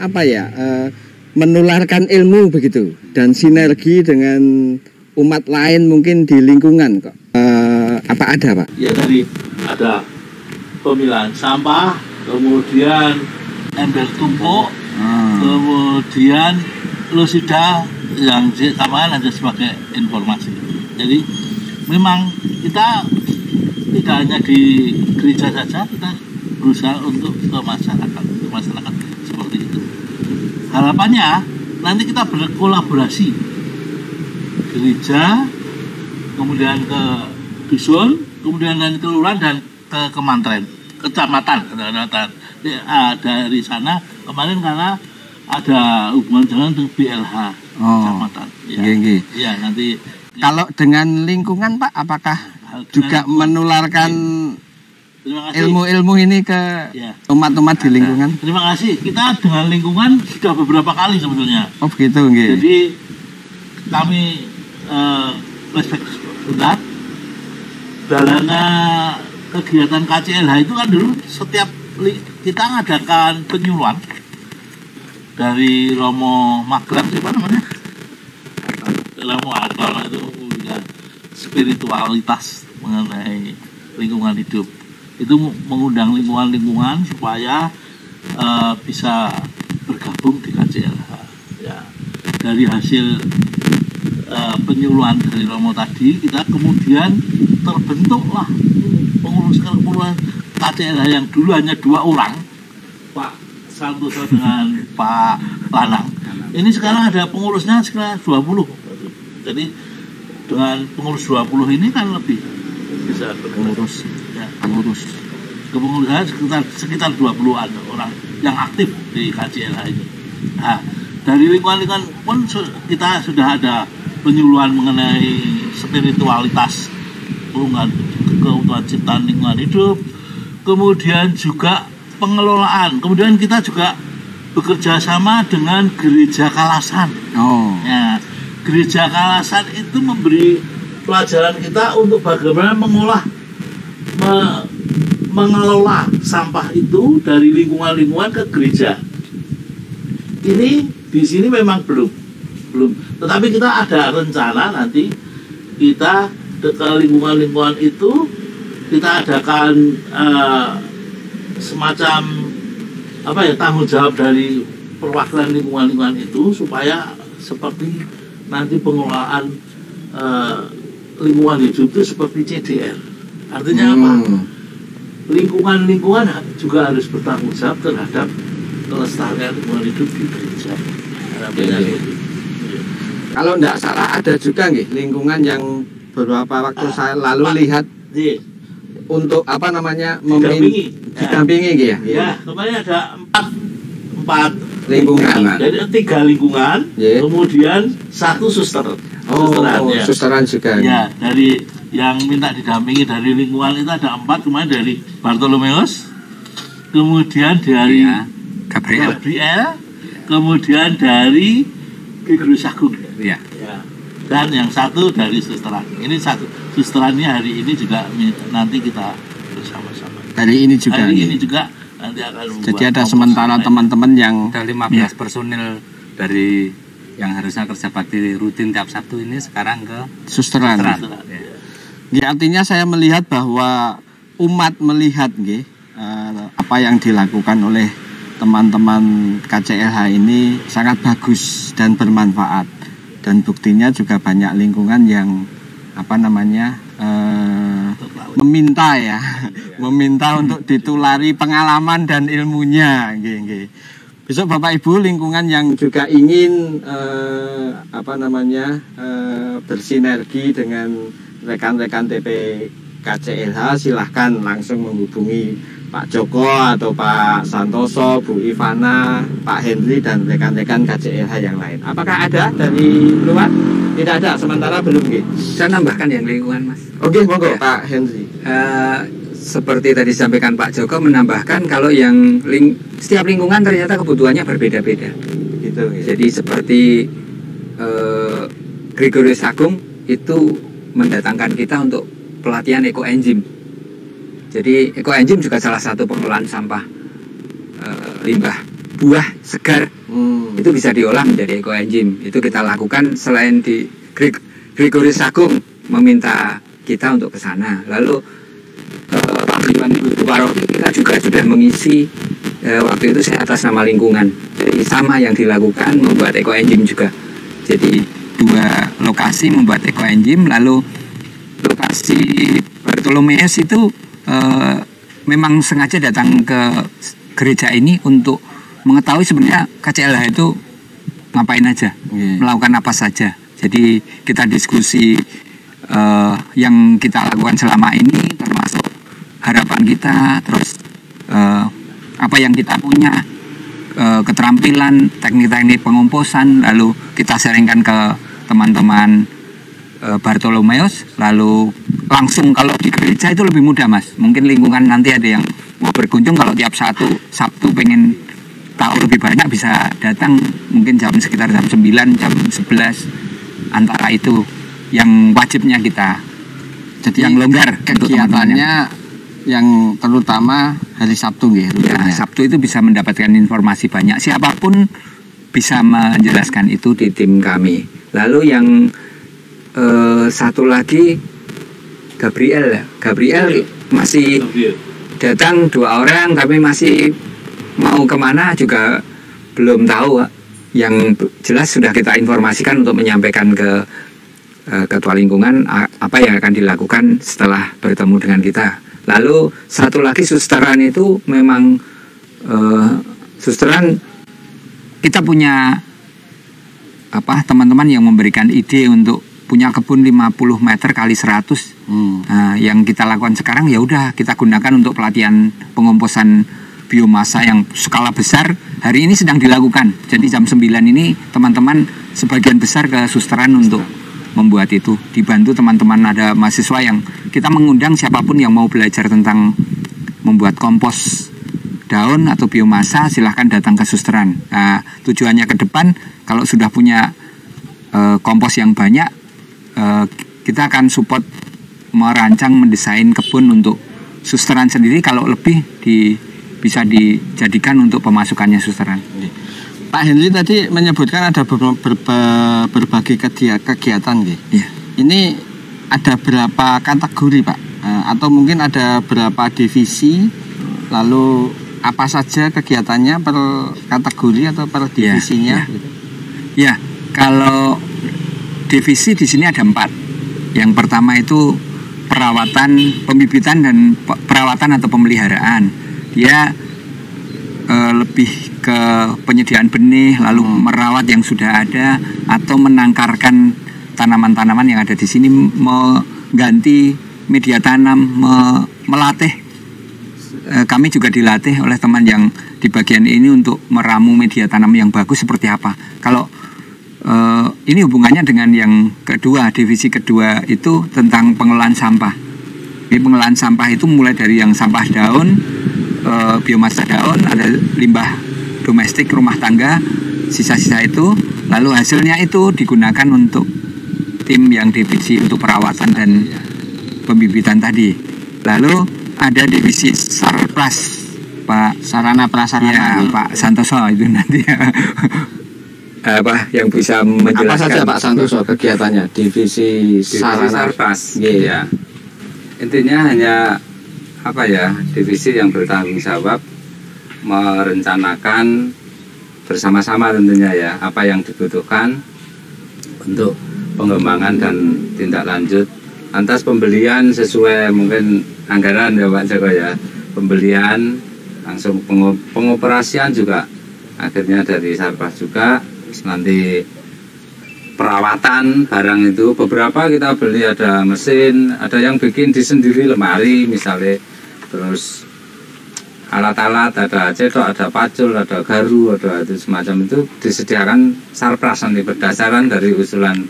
menularkan ilmu begitu dan sinergi dengan umat lain mungkin di lingkungan kok? Apa ada Pak? Ya tadi ada pemilahan sampah, kemudian ember tumpuk, kemudian losida yang ditambahkan ada sebagai informasi. Jadi memang kita tidak hanya di gereja saja, kita berusaha untuk ke masyarakat seperti itu. Harapannya nanti kita berkolaborasi gereja, kemudian ke dusun, kemudian ke kelurahan dan ke kecamatan. Dari sana kemarin karena ada hubungan dengan BLH kecamatan. Ya, nanti. Kalau dengan lingkungan Pak, apakah juga menularkan ilmu-ilmu ini ke umat-umat di lingkungan? Terima kasih. Kita dengan lingkungan sudah beberapa kali sebetulnya. Oh begitu, nggih. Jadi kami flashback sebentar. Dalana kegiatan KCLH itu kan dulu setiap kita mengadakan penyuluhan dari Romo Magelang, siapa namanya? Romo Hartono itu memberikan spiritualitas mengenai lingkungan hidup. Itu mengundang lingkungan-lingkungan supaya bisa bergabung di KCLH. Ya. Dari hasil penyuluhan dari Romo tadi, kita kemudian terbentuklah pengurus KCLH yang dulu hanya 2 orang, Pak Santoso dengan Pak Lanang. Ini sekarang ada pengurusnya sekitar 20. Jadi dengan pengurus 20 ini kan lebih bisa pengurus ya, kepengurusan sekitar 20-an orang yang aktif di KCLH ini. Nah, dari lingkungan-lingkungan pun kita sudah ada penyuluhan mengenai spiritualitas, keutuhan ciptaan lingkungan hidup, kemudian juga pengelolaan. Kemudian kita juga bekerja sama dengan Gereja Kalasan. Ya, Gereja Kalasan itu memberi pelajaran kita untuk bagaimana mengelola sampah itu dari lingkungan-lingkungan ke gereja. Ini di sini memang belum. Tetapi kita ada rencana nanti kita ke lingkungan-lingkungan itu kita adakan semacam tanggung jawab dari perwakilan lingkungan-lingkungan itu supaya seperti nanti pengelolaan lingkungan hidup itu seperti CDR. Artinya apa? Lingkungan-lingkungan juga harus bertanggung jawab terhadap kelestarian lingkungan hidup di gereja. Kalau tidak salah ada juga nggih lingkungan yang beberapa waktu saya lalu lihat untuk didampingi nggih ya. Ya, kemarin ada 4 lingkungan. Jadi 3 lingkungan, kemudian 1 suster. Susteran juga. Ya, dari yang minta didampingi dari lingkungan itu ada 4, kemarin dari Bartolomeus, kemudian dari Gabriel, kemudian dari Gregorius Agung. Ya. Dan yang 1 dari susteran. Ini susterannya hari ini juga nanti kita bersama-sama. Hari ini juga nanti akan jadi ada sementara teman-teman yang ada 15 personil dari yang harusnya kerja bakti rutin tiap Sabtu ini sekarang ke susteran. Ya, artinya saya melihat bahwa umat melihat apa yang dilakukan oleh teman-teman KCLH ini sangat bagus dan bermanfaat, dan buktinya juga banyak lingkungan yang meminta untuk ditulari pengalaman dan ilmunya. Besok Bapak Ibu lingkungan yang juga ingin bersinergi dengan rekan-rekan TP KCLH, silahkan langsung menghubungi Pak Joko atau Pak Santoso, Bu Ivana, Pak Henry dan rekan-rekan KCLH yang lain. Apakah ada dari luar? Tidak ada, sementara belum gitu. Saya nambahkan yang lingkungan, Mas. Oke, monggo Pak Henry. Seperti tadi disampaikan Pak Joko, menambahkan kalau yang setiap lingkungan ternyata kebutuhannya berbeda-beda. Gitu. Jadi seperti Gregorius Agung itu mendatangkan kita untuk pelatihan ekoenzim. Jadi ekoenzim juga salah satu pengelolaan sampah limbah buah segar. Itu bisa diolah menjadi ekoenzim. Itu kita lakukan selain di Gregorius Agung meminta kita untuk ke sana. Lalu Paguyuban Ibu Paroki kita juga sudah mengisi waktu itu saya atas nama lingkungan. Jadi sama yang dilakukan membuat ekoenzim juga. Jadi 2 lokasi membuat ekoenzim, lalu lokasi Bartolomeus itu memang sengaja datang ke gereja ini untuk mengetahui sebenarnya KCLH itu ngapain aja, melakukan apa saja. Jadi kita diskusi yang kita lakukan selama ini, termasuk harapan kita, terus apa yang kita punya, keterampilan, teknik-teknik pengomposan, lalu kita sharingkan ke teman-teman Bartolomeus, lalu langsung kalau di gereja itu lebih mudah Mas. Mungkin lingkungan nanti ada yang mau berkunjung, kalau tiap Sabtu pengen tahu lebih banyak bisa datang mungkin sekitar jam 9, jam 11, antara itu yang wajibnya kita. Jadi yang longgar kegiatannya yang terutama hari Sabtu ya. Sabtu itu bisa mendapatkan informasi banyak. Siapapun bisa menjelaskan itu di tim kami. Lalu yang satu lagi Gabriel masih datang 2 orang tapi masih mau kemana juga belum tahu. Yang jelas sudah kita informasikan untuk menyampaikan ke ketua lingkungan apa yang akan dilakukan setelah bertemu dengan kita. Lalu satu lagi susteran itu memang susteran kita punya teman-teman yang memberikan ide untuk punya kebun 50 meter kali 100. Nah, yang kita lakukan sekarang ya udah kita gunakan untuk pelatihan pengomposan biomasa yang skala besar. Hari ini sedang dilakukan. Jadi jam 9 ini teman-teman sebagian besar ke susteran untuk membuat itu. Dibantu teman-teman, ada mahasiswa yang kita mengundang siapapun yang mau belajar tentang membuat kompos daun atau biomasa, silahkan datang ke susteran. Nah, tujuannya ke depan kalau sudah punya kompos yang banyak, kita akan support merancang mendesain kebun untuk susteran sendiri. Kalau lebih bisa dijadikan untuk pemasukannya susteran. Pak Henry tadi menyebutkan ada berbagai kegiatan ya. Ini ada berapa kategori Pak? Atau mungkin ada berapa divisi? Lalu apa saja kegiatannya per kategori atau per divisinya? Ya, kalau divisi di sini ada 4. Yang pertama itu perawatan, pembibitan dan perawatan atau pemeliharaan. Dia lebih ke penyediaan benih, lalu merawat yang sudah ada atau menangkarkan tanaman-tanaman yang ada di sini, mengganti media tanam, melatih. Kami juga dilatih oleh teman yang di bagian ini untuk meramu media tanam yang bagus seperti apa. Kalau ini hubungannya dengan yang kedua, divisi kedua itu tentang pengelolaan sampah. Jadi pengelolaan sampah itu mulai dari yang sampah daun, biomasa daun, ada limbah domestik rumah tangga, sisa-sisa itu, lalu hasilnya itu digunakan untuk tim yang divisi untuk perawatan dan pembibitan tadi. Lalu ada divisi sarpras, Pak sarana prasarana, ya, Pak Santoso itu nanti yang bisa menjelaskan. Apa saja Pak Santoso kegiatannya divisi sarana sarpras? Ya. Intinya hanya divisi yang bertanggung jawab merencanakan bersama-sama tentunya ya apa yang dibutuhkan untuk pengembangan dan tindak lanjut. Lantas pembelian sesuai mungkin anggaran ya Pak Joko ya. Pembelian langsung pengoperasian juga akhirnya dari sarpras juga. Nanti perawatan barang itu beberapa kita beli, ada mesin, ada yang bikin di sendiri lemari misalnya, terus alat-alat, ada cetok, ada pacul, ada garu, ada itu semacam itu disediakan sarpras nanti berdasarkan dari usulan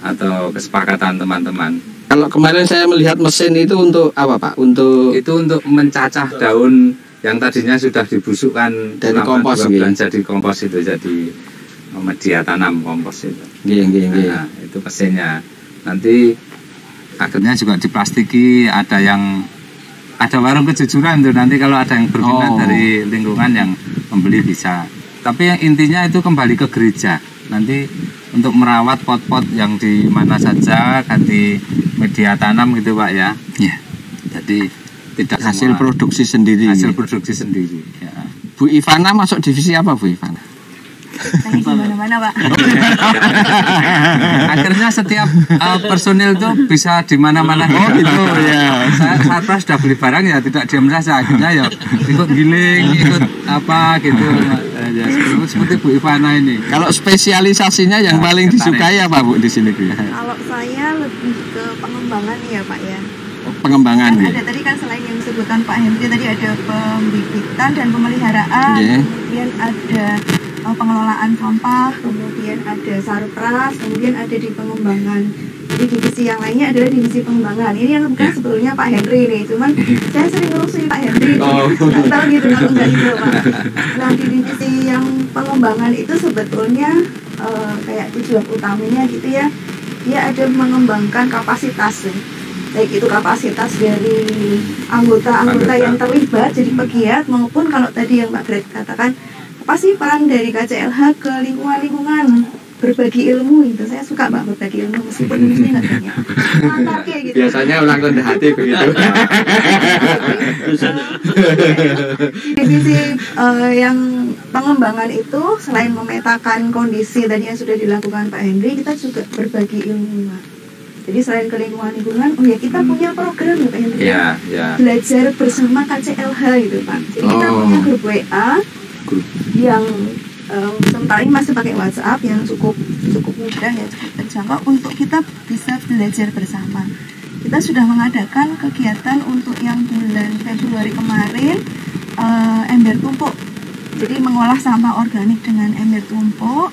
atau kesepakatan teman-teman. Kalau kemarin saya melihat mesin itu untuk apa Pak? Untuk mencacah daun yang tadinya sudah dibusukkan dari kompos jadi kompos itu, jadi media tanam kompos itu. Nah, itu mesinnya. Nanti akhirnya juga diplastiki, ada warung kejujuran tuh, nanti kalau ada yang berminat dari lingkungan yang membeli bisa. Tapi yang intinya itu kembali ke gereja. Nanti untuk merawat pot-pot yang di mana saja ganti media tanam gitu Pak ya. Iya. Jadi tidak hasil produksi sendiri. Produksi sendiri. Ya. Bu Ivana masuk divisi apa Bu Ivana? Di mana-mana Pak. Akhirnya setiap personil tuh bisa di mana-mana. Gitu ya. Saya sudah beli barang ya tidak diam saja, akhirnya ya ikut giling, ikut apa gitu. Ya, seperti Bu Ivana ini. Kalau spesialisasinya yang paling disukai apa Bu di sini Bu? Kalau saya lebih ke pengembangan ya Pak ya. pengembangan. Kan ada tadi kan selain yang disebutkan Pak Henry tadi ada pembibitan dan pemeliharaan, kemudian ada pengelolaan sampah, kemudian ada sarpras, kemudian ada di pengembangan. Jadi divisi yang lainnya adalah divisi pengembangan. Ini yang bukan sebetulnya Pak Henry nih, cuman saya sering ngurusin Pak Henry, nggak tahu gitu kalau nggak itu Pak. Nah di divisi yang pengembangan itu sebetulnya kayak tujuan utamanya gitu ya, dia ada mengembangkan kapasitas ya. Baik itu kapasitas dari anggota yang terlibat jadi pegiat, maupun kalau tadi yang Pak Greg katakan apa sih peran dari KCLH ke lingkungan berbagi ilmu itu. Saya suka Mbak berbagi ilmu meskipun ini nggak banyak mantap kayak gitu. Biasanya ulang rendah hati begitu. Divisi yang pengembangan itu selain memetakan kondisi tadi yang sudah dilakukan Pak Henry, kita juga berbagi ilmu Pak. Jadi selain ke lingkungan, oh ya kita punya program ya Pak Henry, belajar bersama KCLH gitu Pak. Jadi kita punya grup WA yang sementara ini masih pakai WhatsApp yang cukup mudah ya, cukup terjangkau untuk kita bisa belajar bersama. Kita sudah mengadakan kegiatan untuk yang bulan Februari kemarin, ember tumpuk. Jadi mengolah sampah organik dengan ember tumpuk.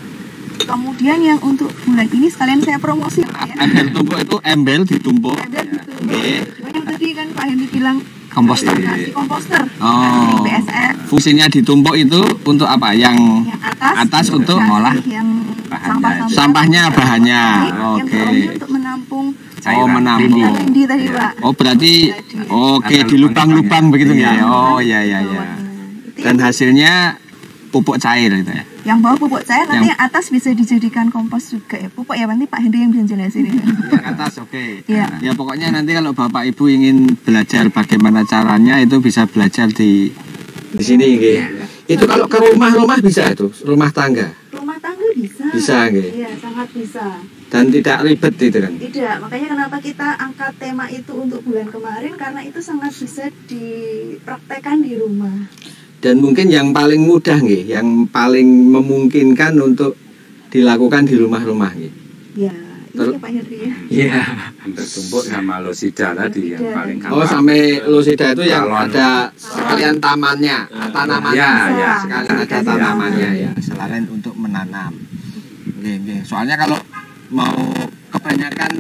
Kemudian yang untuk bulan ini sekalian saya promosi ya. Ember tumpuk itu embel ditumpuk. Ember ditumpuk. Yang tadi kan Pak Henry bilang komposter. Komposter. Oh. BSF. Fungsinya ditumpuk itu untuk apa? Yang atas untuk ngolah sampahnya, bahannya. Oke. Yang untuk menampung menampung. Lindi tadi Pak. Oh berarti di lubang-lubang begitu ya. Oh ya. Dan hasilnya pupuk cair itu ya. Yang bawah pupuk cair, nanti yang atas bisa dijadikan kompos juga ya. Pupuk ya, nanti Pak Henry yang bisa jelasin ini. Yang atas oke. Ya pokoknya nanti kalau Bapak Ibu ingin belajar bagaimana caranya, itu bisa belajar di sini gitu. Itu kalau ke rumah bisa itu, rumah tangga. Rumah tangga bisa. Bisa gitu. Iya, sangat bisa. Dan tidak ribet itu kan. Tidak, makanya kenapa kita angkat tema itu untuk bulan kemarin, karena itu sangat bisa dipraktekkan di rumah. Dan mungkin yang paling mudah nih, yang paling memungkinkan untuk dilakukan di rumah-rumah nih. Ya, ini Pak Henry ya. Iya, ember tumpuk sama losida tadi yang paling gampang. Oh, sampai losida itu yang ada sekalian tamannya, tanamannya. Ya. Sekalian ada tanamannya ya, selain untuk menanam. Oke. Soalnya kalau mau kebanyakan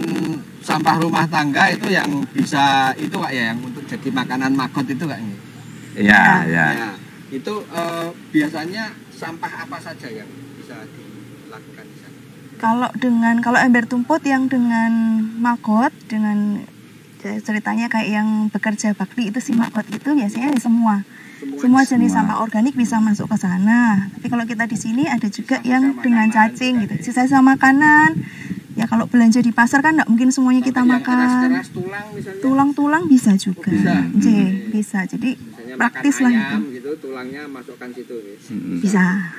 sampah rumah tangga itu yang bisa itu Kak ya, yang untuk jadi makanan magot itu Kak ini. Ya. Itu biasanya sampah apa saja yang bisa dilakukan di sana? Kalau ember tumpuk yang dengan maggot, dengan ceritanya kayak yang bekerja bakti itu si maggot itu biasanya semua jenis sampah organik bisa masuk ke sana. Tapi kalau kita di sini ada juga yang dengan cacing gitu, sisa makanan. Ya kalau belanja di pasar kan nggak mungkin semuanya kita makan. Tulang bisa juga. Bisa. Jadi praktis lah gitu, tulangnya masukkan situ. Bisa.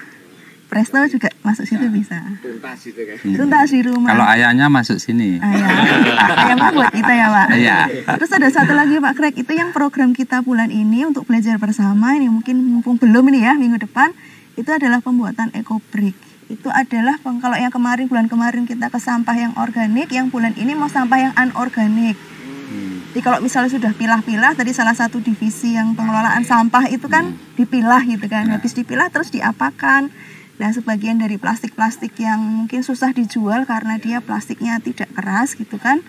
Presto juga masuk situ bisa. Tuntas gitu kan. Tuntas di rumah. Kalau ayamnya masuk sini. Ayamnya buat kita ya Pak. Iya. Terus ada satu lagi Pak Greg, itu yang program kita bulan ini untuk belajar bersama, ini mungkin mumpung belum ini ya, minggu depan itu adalah pembuatan eco-brick. Itu adalah kalau yang bulan kemarin kita ke sampah yang organik, yang bulan ini mau sampah yang anorganik. Jadi kalau misalnya sudah pilah-pilah, tadi salah satu divisi yang pengelolaan sampah itu kan dipilah gitu kan, habis dipilah terus diapakan. Nah sebagian dari plastik-plastik yang mungkin susah dijual karena dia plastiknya tidak keras gitu kan,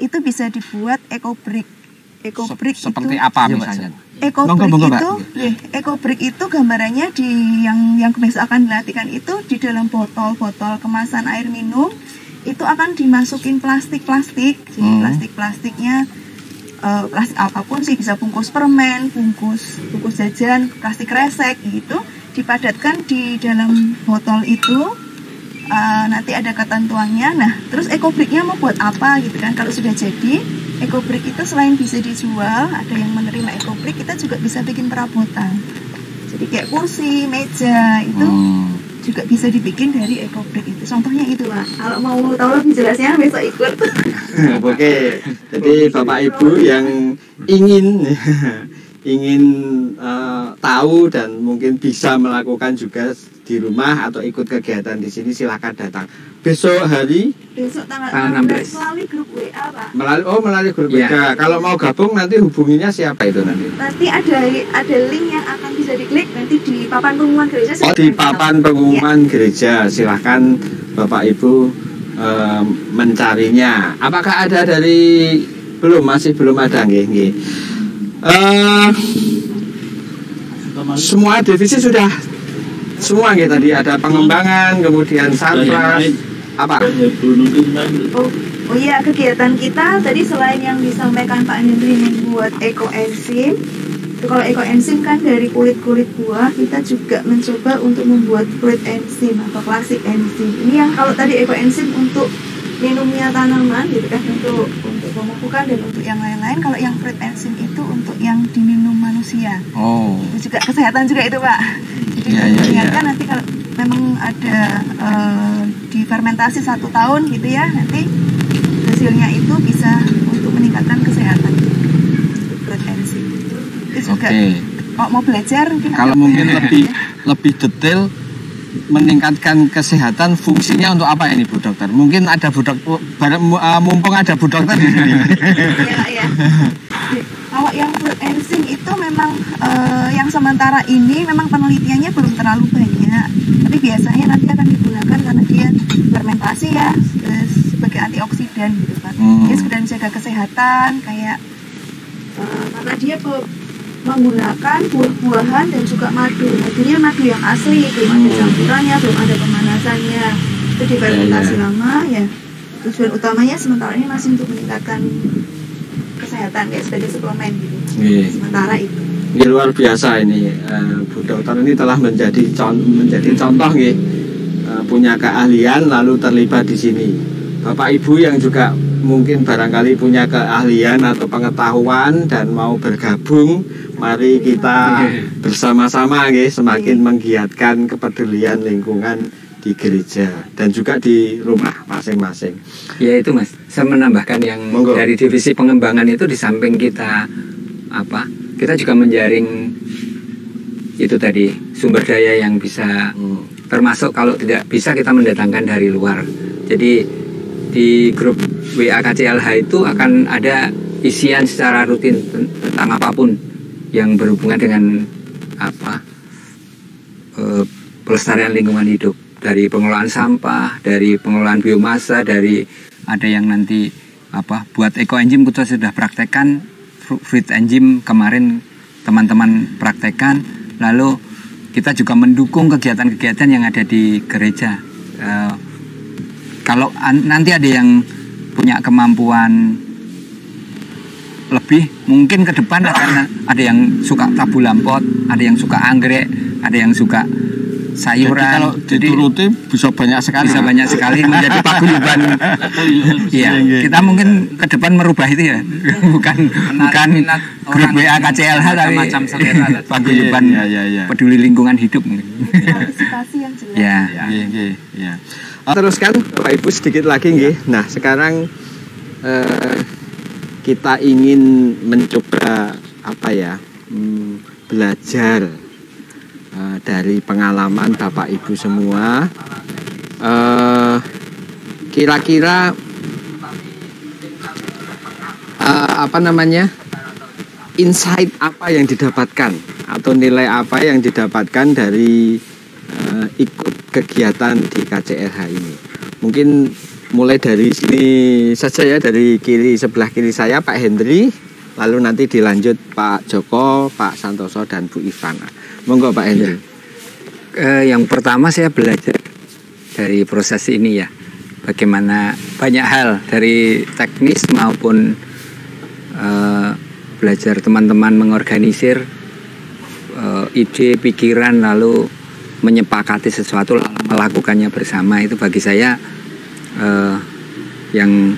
itu bisa dibuat eco-brick. Eco-brick seperti itu, apa misalnya? Eco-brick itu gambarannya di yang besok akan dilatihkan itu di dalam botol-botol kemasan air minum itu akan dimasukin plastik-plastik. Jadi plastik-plastiknya plastik apapun sih, bisa bungkus permen, bungkus jajan, plastik kresek gitu, dipadatkan di dalam botol itu. Nanti ada ketentuannya. Nah, terus eco-bricknya mau buat apa gitu kan? Kalau sudah jadi, eco-brick itu selain bisa dijual, ada yang menerima eco-brick, kita juga bisa bikin perabotan. Jadi kayak kursi, meja itu juga bisa dibikin dari eco-brick itu. Contohnya itu Pak. Kalau mau tahu lebih jelasnya besok ikut. Oke. Jadi Bapak Ibu yang ingin tahu dan mungkin bisa melakukan juga di rumah atau ikut kegiatan di sini silahkan datang. Besok hari tanggal Tanggal 16 melalui grup WA Pak. melalui grup Iya. WA. Kalau mau gabung nanti hubunginya siapa itu nanti? Nanti ada link yang akan bisa diklik nanti di papan pengumuman gereja. Oh, di papan pengumuman gereja. Silahkan Bapak Ibu mencarinya. Apakah ada dari masih belum ada nggih. Semua divisi sudah semua nggih tadi ada pengembangan, kemudian satgas apa? Oh iya, kegiatan kita tadi selain yang disampaikan Pak Hendri membuat ekoenzim. Kalau ekoenzim kan dari kulit-kulit buah, kita juga mencoba untuk membuat fruit enzim atau klasik enzim. Ini yang kalau tadi ekoenzim untuk minumnya tanaman gitu kan, untuk pemupukan dan untuk yang lain-lain. Kalau yang fruit enzim itu untuk yang diminum manusia. Oh. Itu juga kesehatan juga itu Pak. Jadi mengingatkan nanti kalau memang ada difermentasi 1 tahun gitu ya, nanti hasilnya itu bisa untuk meningkatkan kesehatan fruit enzim. Itu juga kalau mau belajar mungkin lebih detail meningkatkan kesehatan fungsinya untuk apa ini Bu Dokter? Mungkin ada Bu Dokter, mumpung ada Bu Dokter di sini. Iya. Kalau yang fruit enzim itu memang yang sementara ini memang penelitiannya belum terlalu banyak, tapi biasanya nanti akan digunakan karena dia fermentasi ya sebagai antioksidan gitu kan. Dia sudah menjaga kesehatan kayak karena dia menggunakan buah-buahan dan juga madu. Madunya madu yang asli, belum ada campurannya, belum ada pemanasannya. Itu difermentasi lama ya. Tujuan utamanya sementara ini masih untuk meningkatkan kesehatan kayak sebagai suplemen gitu. Sementara itu. Ini luar biasa ini Bu Dokter ini telah menjadi contoh nggih, punya keahlian lalu terlibat di sini. Bapak Ibu yang juga mungkin barangkali punya keahlian atau pengetahuan dan mau bergabung, mari kita bersama-sama nggih semakin menggiatkan kepedulian lingkungan di gereja dan juga di rumah masing-masing. Ya itu Mas, saya menambahkan yang dari divisi pengembangan itu di samping kita kita juga menjaring itu tadi sumber daya yang bisa termasuk kalau tidak bisa kita mendatangkan dari luar. Jadi di grup WA KCLH itu akan ada isian secara rutin tentang apapun yang berhubungan dengan pelestarian lingkungan hidup, dari pengelolaan sampah, dari pengelolaan biomasa, dari ada yang nanti buat ekoenzim kita sudah praktekkan, fruit enzim kemarin teman-teman praktekkan, lalu kita juga mendukung kegiatan-kegiatan yang ada di gereja. Kalau nanti ada yang punya kemampuan lebih, mungkin ke depan ada yang suka tabu lampot, ada yang suka anggrek, ada yang suka sayuran. Jadi kalau dituruti bisa banyak sekali menjadi paguyuban. Iya, kita mungkin ke depan merubah itu ya. bukan grup WA KCLH tapi macam selera paguyuban peduli lingkungan hidup. Partisipasi yang jelas. Ya. Teruskan Bapak Ibu sedikit lagi nggih. Nah, sekarang kita ingin mencoba belajar dari pengalaman Bapak Ibu semua. Kira-kira insight apa yang didapatkan atau nilai apa yang didapatkan dari ikut kegiatan di KCLH ini. Mungkin mulai dari sini saja ya, dari sebelah kiri saya Pak Hendri, lalu nanti dilanjut Pak Joko, Pak Santoso dan Bu Ivana. Monggo Pak Hendri. Yang pertama saya belajar dari proses ini ya, bagaimana banyak hal dari teknis maupun belajar teman-teman mengorganisir ide, pikiran, lalu menyepakati sesuatu, lalu melakukannya bersama. Itu bagi saya yang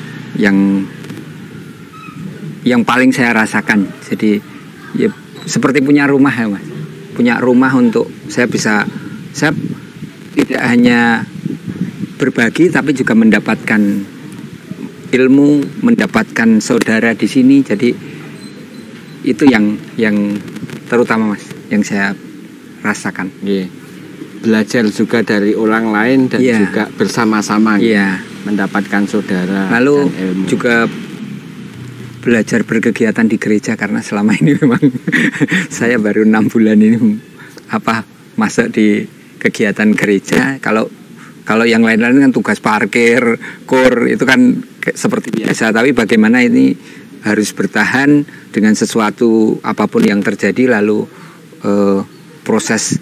paling saya rasakan. Jadi ya, seperti punya rumah ya Mas, punya rumah untuk saya tidak hanya berbagi tapi juga mendapatkan ilmu, mendapatkan saudara di sini. Jadi itu yang terutama Mas, yang saya rasakan. belajar juga dari orang lain dan juga bersama-sama mendapatkan saudara lalu dan ilmu. Juga belajar berkegiatan di gereja karena selama ini memang saya baru 6 bulan ini masuk di kegiatan gereja. Kalau yang lain-lain kan tugas parkir, kur itu kan seperti biasa. Tapi bagaimana ini harus bertahan dengan sesuatu apapun yang terjadi, lalu proses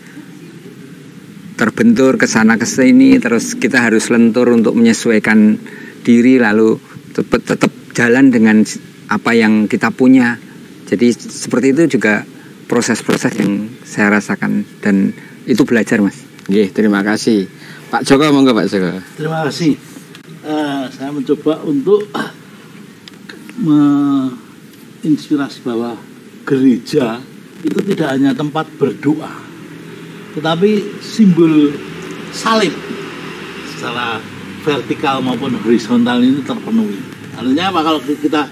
terbentur ke sana ke sini, terus kita harus lentur untuk menyesuaikan diri, lalu tetap jalan dengan apa yang kita punya. Jadi seperti itu juga proses-proses yang saya rasakan dan itu belajar, Mas. Nggih, terima kasih. Pak Joko, monggo Pak Joko. Terima kasih. Saya mencoba untuk menginspirasi bahwa gereja itu tidak hanya tempat berdoa, tetapi simbol salib secara vertikal maupun horizontal ini terpenuhi. Artinya apa? Kalau kita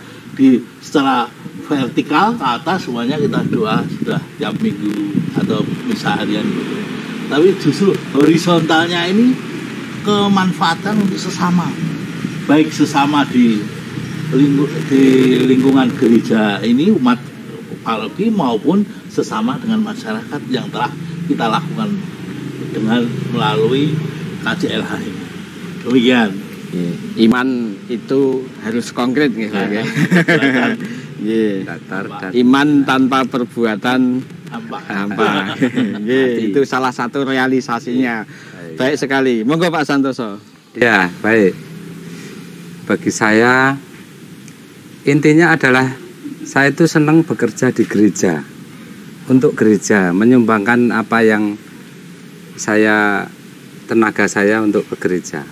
secara vertikal ke atas semuanya kita doa sudah tiap minggu atau misa harian gitu. Tapi justru horizontalnya ini kemanfaatan untuk sesama, baik sesama di lingkungan gereja ini, umat paroki, maupun sesama dengan masyarakat yang telah kita lakukan dengan melalui KJLH ini. Demikian. Iman itu harus konkret nih, Pak. Iman tanpa perbuatan hampa. Itu salah satu realisasinya. Baik sekali. Monggo Pak Santoso. Ya, baik. Bagi saya intinya adalah saya itu senang bekerja di gereja. Untuk gereja, menyumbangkan apa yang tenaga saya untuk ke gereja.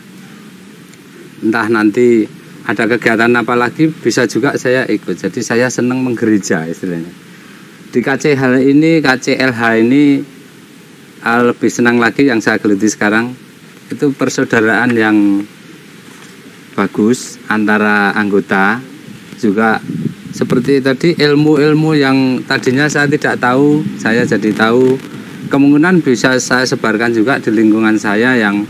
Entah nanti ada kegiatan apa lagi bisa juga saya ikut. Jadi saya senang menggereja istilahnya. Di KCLH ini lebih senang lagi yang saya geluti sekarang itu persaudaraan yang bagus antara anggota, juga seperti tadi ilmu-ilmu yang tadinya saya tidak tahu, saya jadi tahu. Kemungkinan bisa saya sebarkan juga di lingkungan saya yang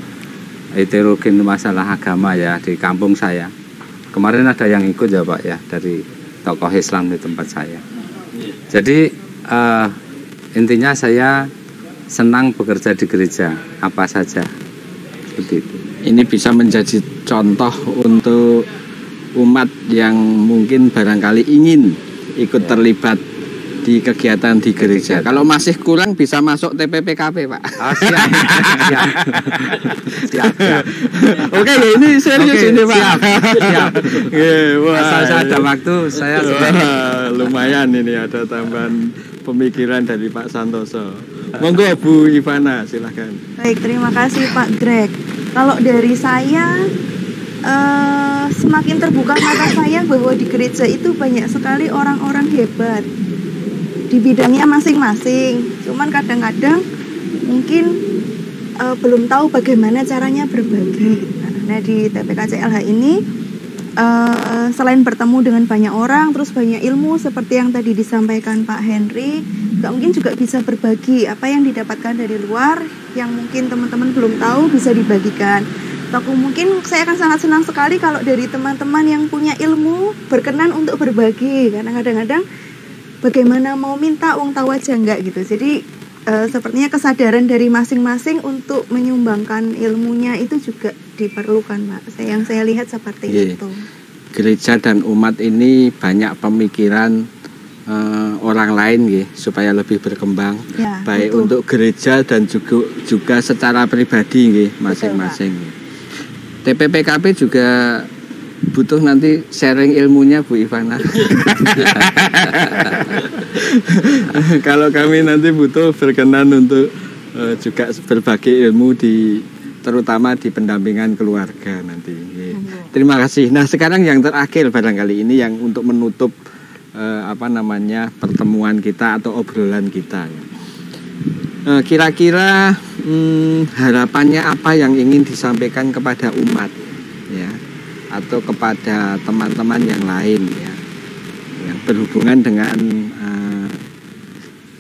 heterogen masalah agama ya, di kampung saya. Kemarin ada yang ikut ya Pak ya, dari tokoh Islam di tempat saya. Jadi intinya saya senang bekerja di gereja apa saja seperti itu. Ini bisa menjadi contoh untuk umat yang mungkin barangkali ingin ikut terlibat di kegiatan di gereja. Kalau masih kurang bisa masuk TPPKP, Pak. Oh, siap. Siap. Oke, ini serius ini, Pak. Siap. Asal saya ada waktu, saya lumayan ini ada tambahan pemikiran dari Pak Santoso. Monggo Bu Ivana, silahkan. Baik, terima kasih Pak Greg. Kalau dari saya semakin terbuka mata saya bahwa di gereja itu banyak sekali orang-orang hebat di bidangnya masing-masing. Cuman kadang-kadang mungkin belum tahu bagaimana caranya berbagi. Nah, di TPKCLH ini selain bertemu dengan banyak orang, terus banyak ilmu seperti yang tadi disampaikan Pak Henry, mungkin juga bisa berbagi apa yang didapatkan dari luar yang mungkin teman-teman belum tahu bisa dibagikan. Atau mungkin saya akan sangat senang sekali kalau dari teman-teman yang punya ilmu berkenan untuk berbagi, karena kadang-kadang bagaimana mau minta uang tahu aja enggak gitu. Jadi sepertinya kesadaran dari masing-masing untuk menyumbangkan ilmunya itu juga diperlukan, Pak. Yang saya lihat seperti itu. Gereja dan umat ini banyak pemikiran orang lain supaya lebih berkembang, baik betul. Untuk gereja dan juga secara pribadi masing-masing. TPPKP juga butuh nanti sharing ilmunya Bu Ivana. Kalau kami nanti butuh berkenan untuk juga berbagi ilmu terutama di pendampingan keluarga nanti. Terima kasih. Nah, sekarang yang terakhir barangkali ini yang untuk menutup pertemuan kita atau obrolan kita. Kira-kira harapannya apa yang ingin disampaikan kepada umat ya, atau kepada teman-teman yang lain ya, yang berhubungan dengan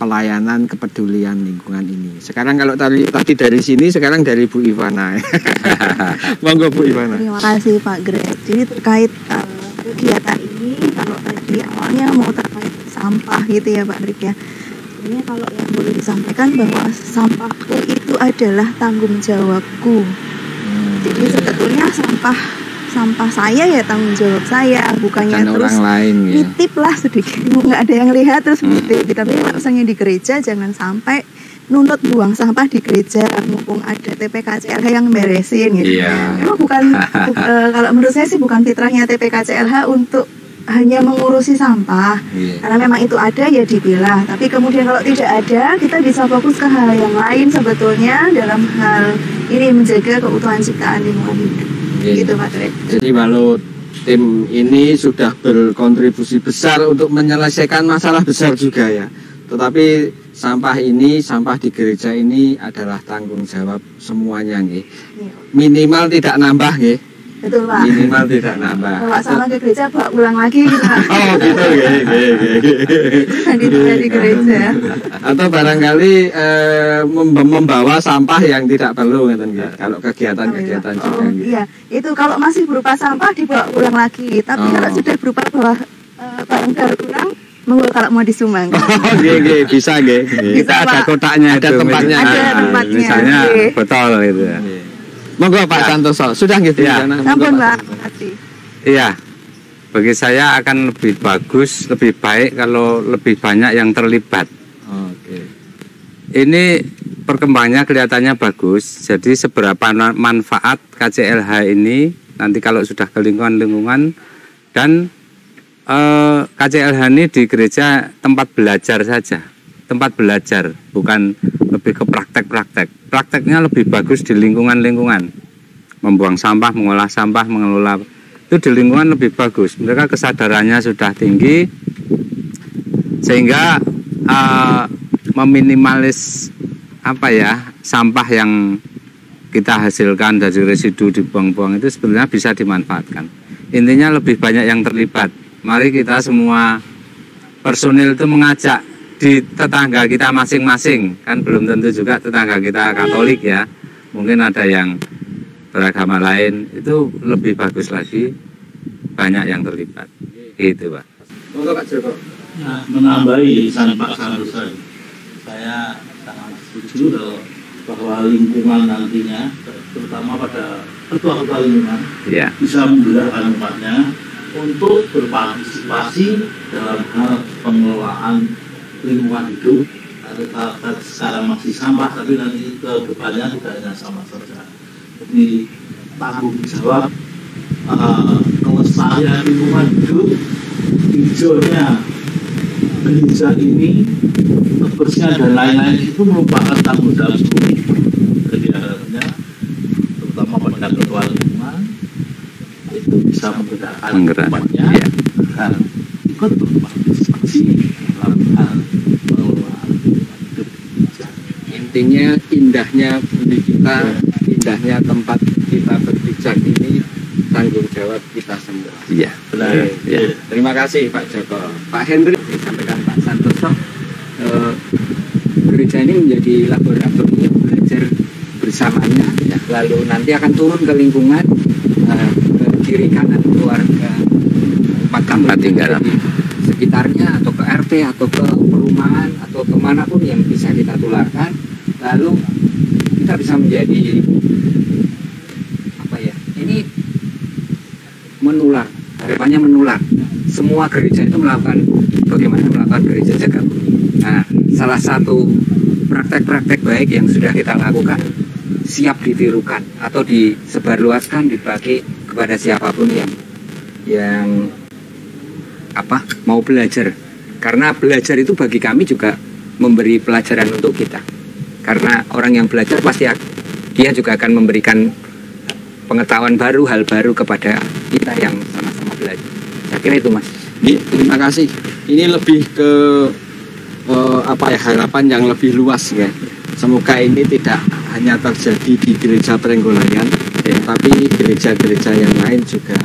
pelayanan kepedulian lingkungan ini. Sekarang kalau tadi dari sini, sekarang dari Bu Ivana. Monggo Bu Ivana. Terima kasih Pak Greg. Jadi terkait kegiatan ini, kalau tadi awalnya mau terkait sampah gitu ya Pak Greg ya. Ini kalau yang boleh disampaikan bahwa sampahku itu adalah tanggung jawabku. Jadi sebetulnya sampah saya ya tanggung jawab saya, bukannya dan terus orang lain ya. nitip lah sedikit, nggak ada yang lihat terus nitip. Tapi kalau misalnya di gereja jangan sampai nuntut buang sampah di gereja, mumpung ada TPKCLH yang beresin gitu. Memang bukan kalau menurut saya sih bukan fitrahnya TPKCLH untuk hanya mengurusi sampah, karena memang itu ada ya dipilah. Tapi kemudian kalau tidak ada, kita bisa fokus ke hal yang lain sebetulnya dalam hal ini menjaga keutuhan ciptaan lingkungan hidup. Gitu Pak Greg. Jadi kalau tim ini sudah berkontribusi besar untuk menyelesaikan masalah besar juga ya. Tetapi sampah di gereja ini adalah tanggung jawab semuanya nggih. Minimal tidak nambah nggih. Betul Pak. Minimal tidak nambah. Bawa sampah ke gereja, bawa pulang lagi gitu Pak. Oh gitu Tidak di gereja. Atau barangkali membawa sampah yang tidak perlu gitu. Kalau kegiatan-kegiatan juga gitu. Iya, itu kalau masih berupa sampah dibawa pulang lagi. Tapi kalau sudah berupa barang daur ulang, monggo kalau mau disumbang. Bisa nggih. Bisa, ada Pak. kotaknya, ada tempatnya. Ada tempatnya. Misalnya botol gitu ya. Monggo Pak Santoso, sudah gitu ya. Sampun Pak. Iya. Bagi saya akan lebih bagus, lebih baik kalau lebih banyak yang terlibat. Oke. Ini perkembangannya kelihatannya bagus. Jadi seberapa manfaat KCLH ini nanti kalau sudah ke lingkungan dan KCLH ini di gereja tempat belajar saja. Tempat belajar, bukan lebih ke praktek-praktek. Prakteknya lebih bagus di lingkungan-lingkungan. Membuang sampah, mengolah sampah, mengelola itu di lingkungan lebih bagus. Mereka kesadarannya sudah tinggi sehingga meminimalis sampah yang kita hasilkan dari residu dibuang-buang itu sebenarnya bisa dimanfaatkan. Intinya lebih banyak yang terlibat. Mari kita semua personil itu mengajak di tetangga kita masing-masing, kan belum tentu juga tetangga kita Katolik ya, mungkin ada yang beragama lain, itu lebih bagus lagi banyak yang terlibat gitu Pak. Monggo Pak Joko. Nah, menambahi pesan Pak Santoso, saya sangat setuju bahwa lingkungan nantinya, terutama pada ketua-ketua lingkungan, bisa menggerakkan umatnya untuk berpartisipasi dalam hal pengelolaan lingkungan hidup. Atau sekarang masih sampah, tapi nanti ke depannya tidak hanya sampah saja. Jadi tanggung jawab kelestarian lingkungan hidup, hijaunya gereja ini, kebersihan dan lain-lain itu merupakan tanggung jawab bumi. Jadi harapannya terutama pada ketua lingkungan itu bisa menggerakkan umatnya agar ikut berpartisipasi dalam hal pengelolaan hidup. Intinya indahnya bumi kita, indahnya tempat kita berpijak ini tanggung jawab kita semua. Iya, benar. Ya. Terima kasih Pak Joko. Pak Hendri, disampaikan Pak Santoso, gereja ini menjadi laboratorium belajar bersamanya, ya. Lalu nanti akan turun ke lingkungan, ke kiri kanan keluarga, tempat tinggal di sekitarnya, atau ke RT, atau ke perumahan, atau kemanapun yang bisa kita tularkan. Lalu kita bisa menjadi ini menular, harapannya menular. Semua gereja itu melakukan bagaimana melakukan gereja jaga bumi. Nah, salah satu praktek-praktek baik yang sudah kita lakukan siap ditirukan atau disebarluaskan, dibagi kepada siapapun yang mau belajar. Karena belajar itu bagi kami juga memberi pelajaran untuk kita. Karena orang yang belajar pasti dia juga akan memberikan pengetahuan baru, hal baru kepada kita yang sama-sama belajar. Saya kira itu Mas. Terima kasih. Ini lebih ke harapan yang lebih luas ya. Semoga ini tidak hanya terjadi di gereja Prenggolayan, tapi gereja-gereja yang lain juga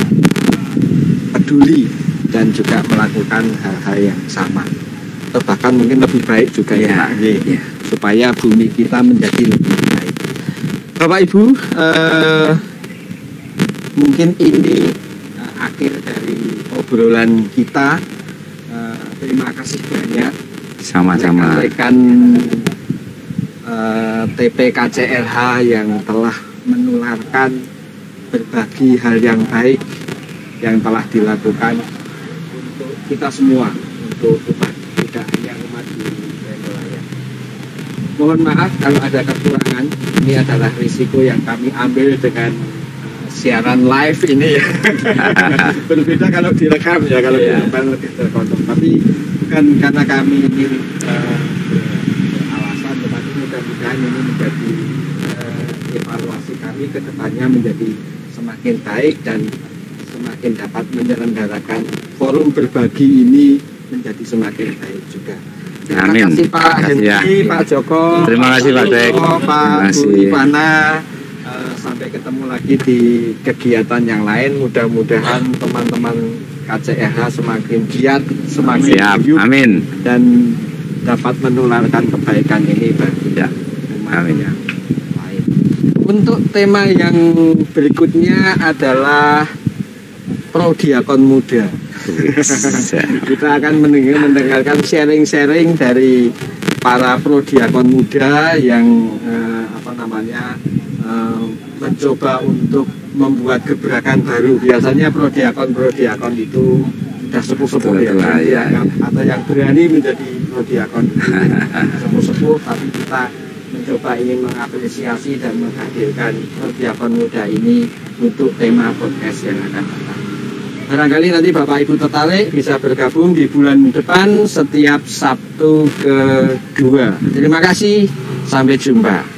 peduli dan juga melakukan hal-hal yang sama. atau bahkan mungkin lebih baik juga ya Pak, supaya bumi kita menjadi lebih baik. Bapak Ibu, mungkin ini akhir dari obrolan kita. Terima kasih banyak Sama-sama. rekan TPKCLH yang telah menularkan berbagi hal yang baik yang telah dilakukan untuk kita semua, untuk umat, tidak hanya umat di wilayah. Mohon maaf kalau ada kekurangan. Ini adalah risiko yang kami ambil dengan siaran live ini ya. Berbeda kalau direkam ya, kalau direkam lebih terkontrol. Tapi bukan karena kami ini beralasan, tetapi mudah-mudahan ini menjadi evaluasi kami ke depannya menjadi semakin baik dan semakin dapat menyelenggarakan forum berbagi ini menjadi semakin baik juga. Terima kasih Pak Hendy, Pak Joko. Terima kasih Pak Dek. Pak Bu Ivana. Sampai ketemu lagi di kegiatan yang lain. Mudah-mudahan teman-teman KCLH semakin giat, semakin siap. Amin. Dan dapat menularkan kebaikan ini bagi umat yang lain. Untuk tema yang berikutnya adalah Prodiakon Muda. Kita akan mendengarkan sharing-sharing dari para Prodiakon Muda yang mencoba untuk membuat gebrakan baru. Biasanya prodiakon itu sudah sepuh-sepuh ya, atau yang berani menjadi prodiakon sepuh-sepuh, tapi kita mencoba ingin mengapresiasi dan menghadirkan prodiakon muda ini untuk tema podcast yang akan datang. Barangkali nanti Bapak Ibu tertarik bisa bergabung di bulan depan setiap Sabtu kedua. Terima kasih, sampai jumpa.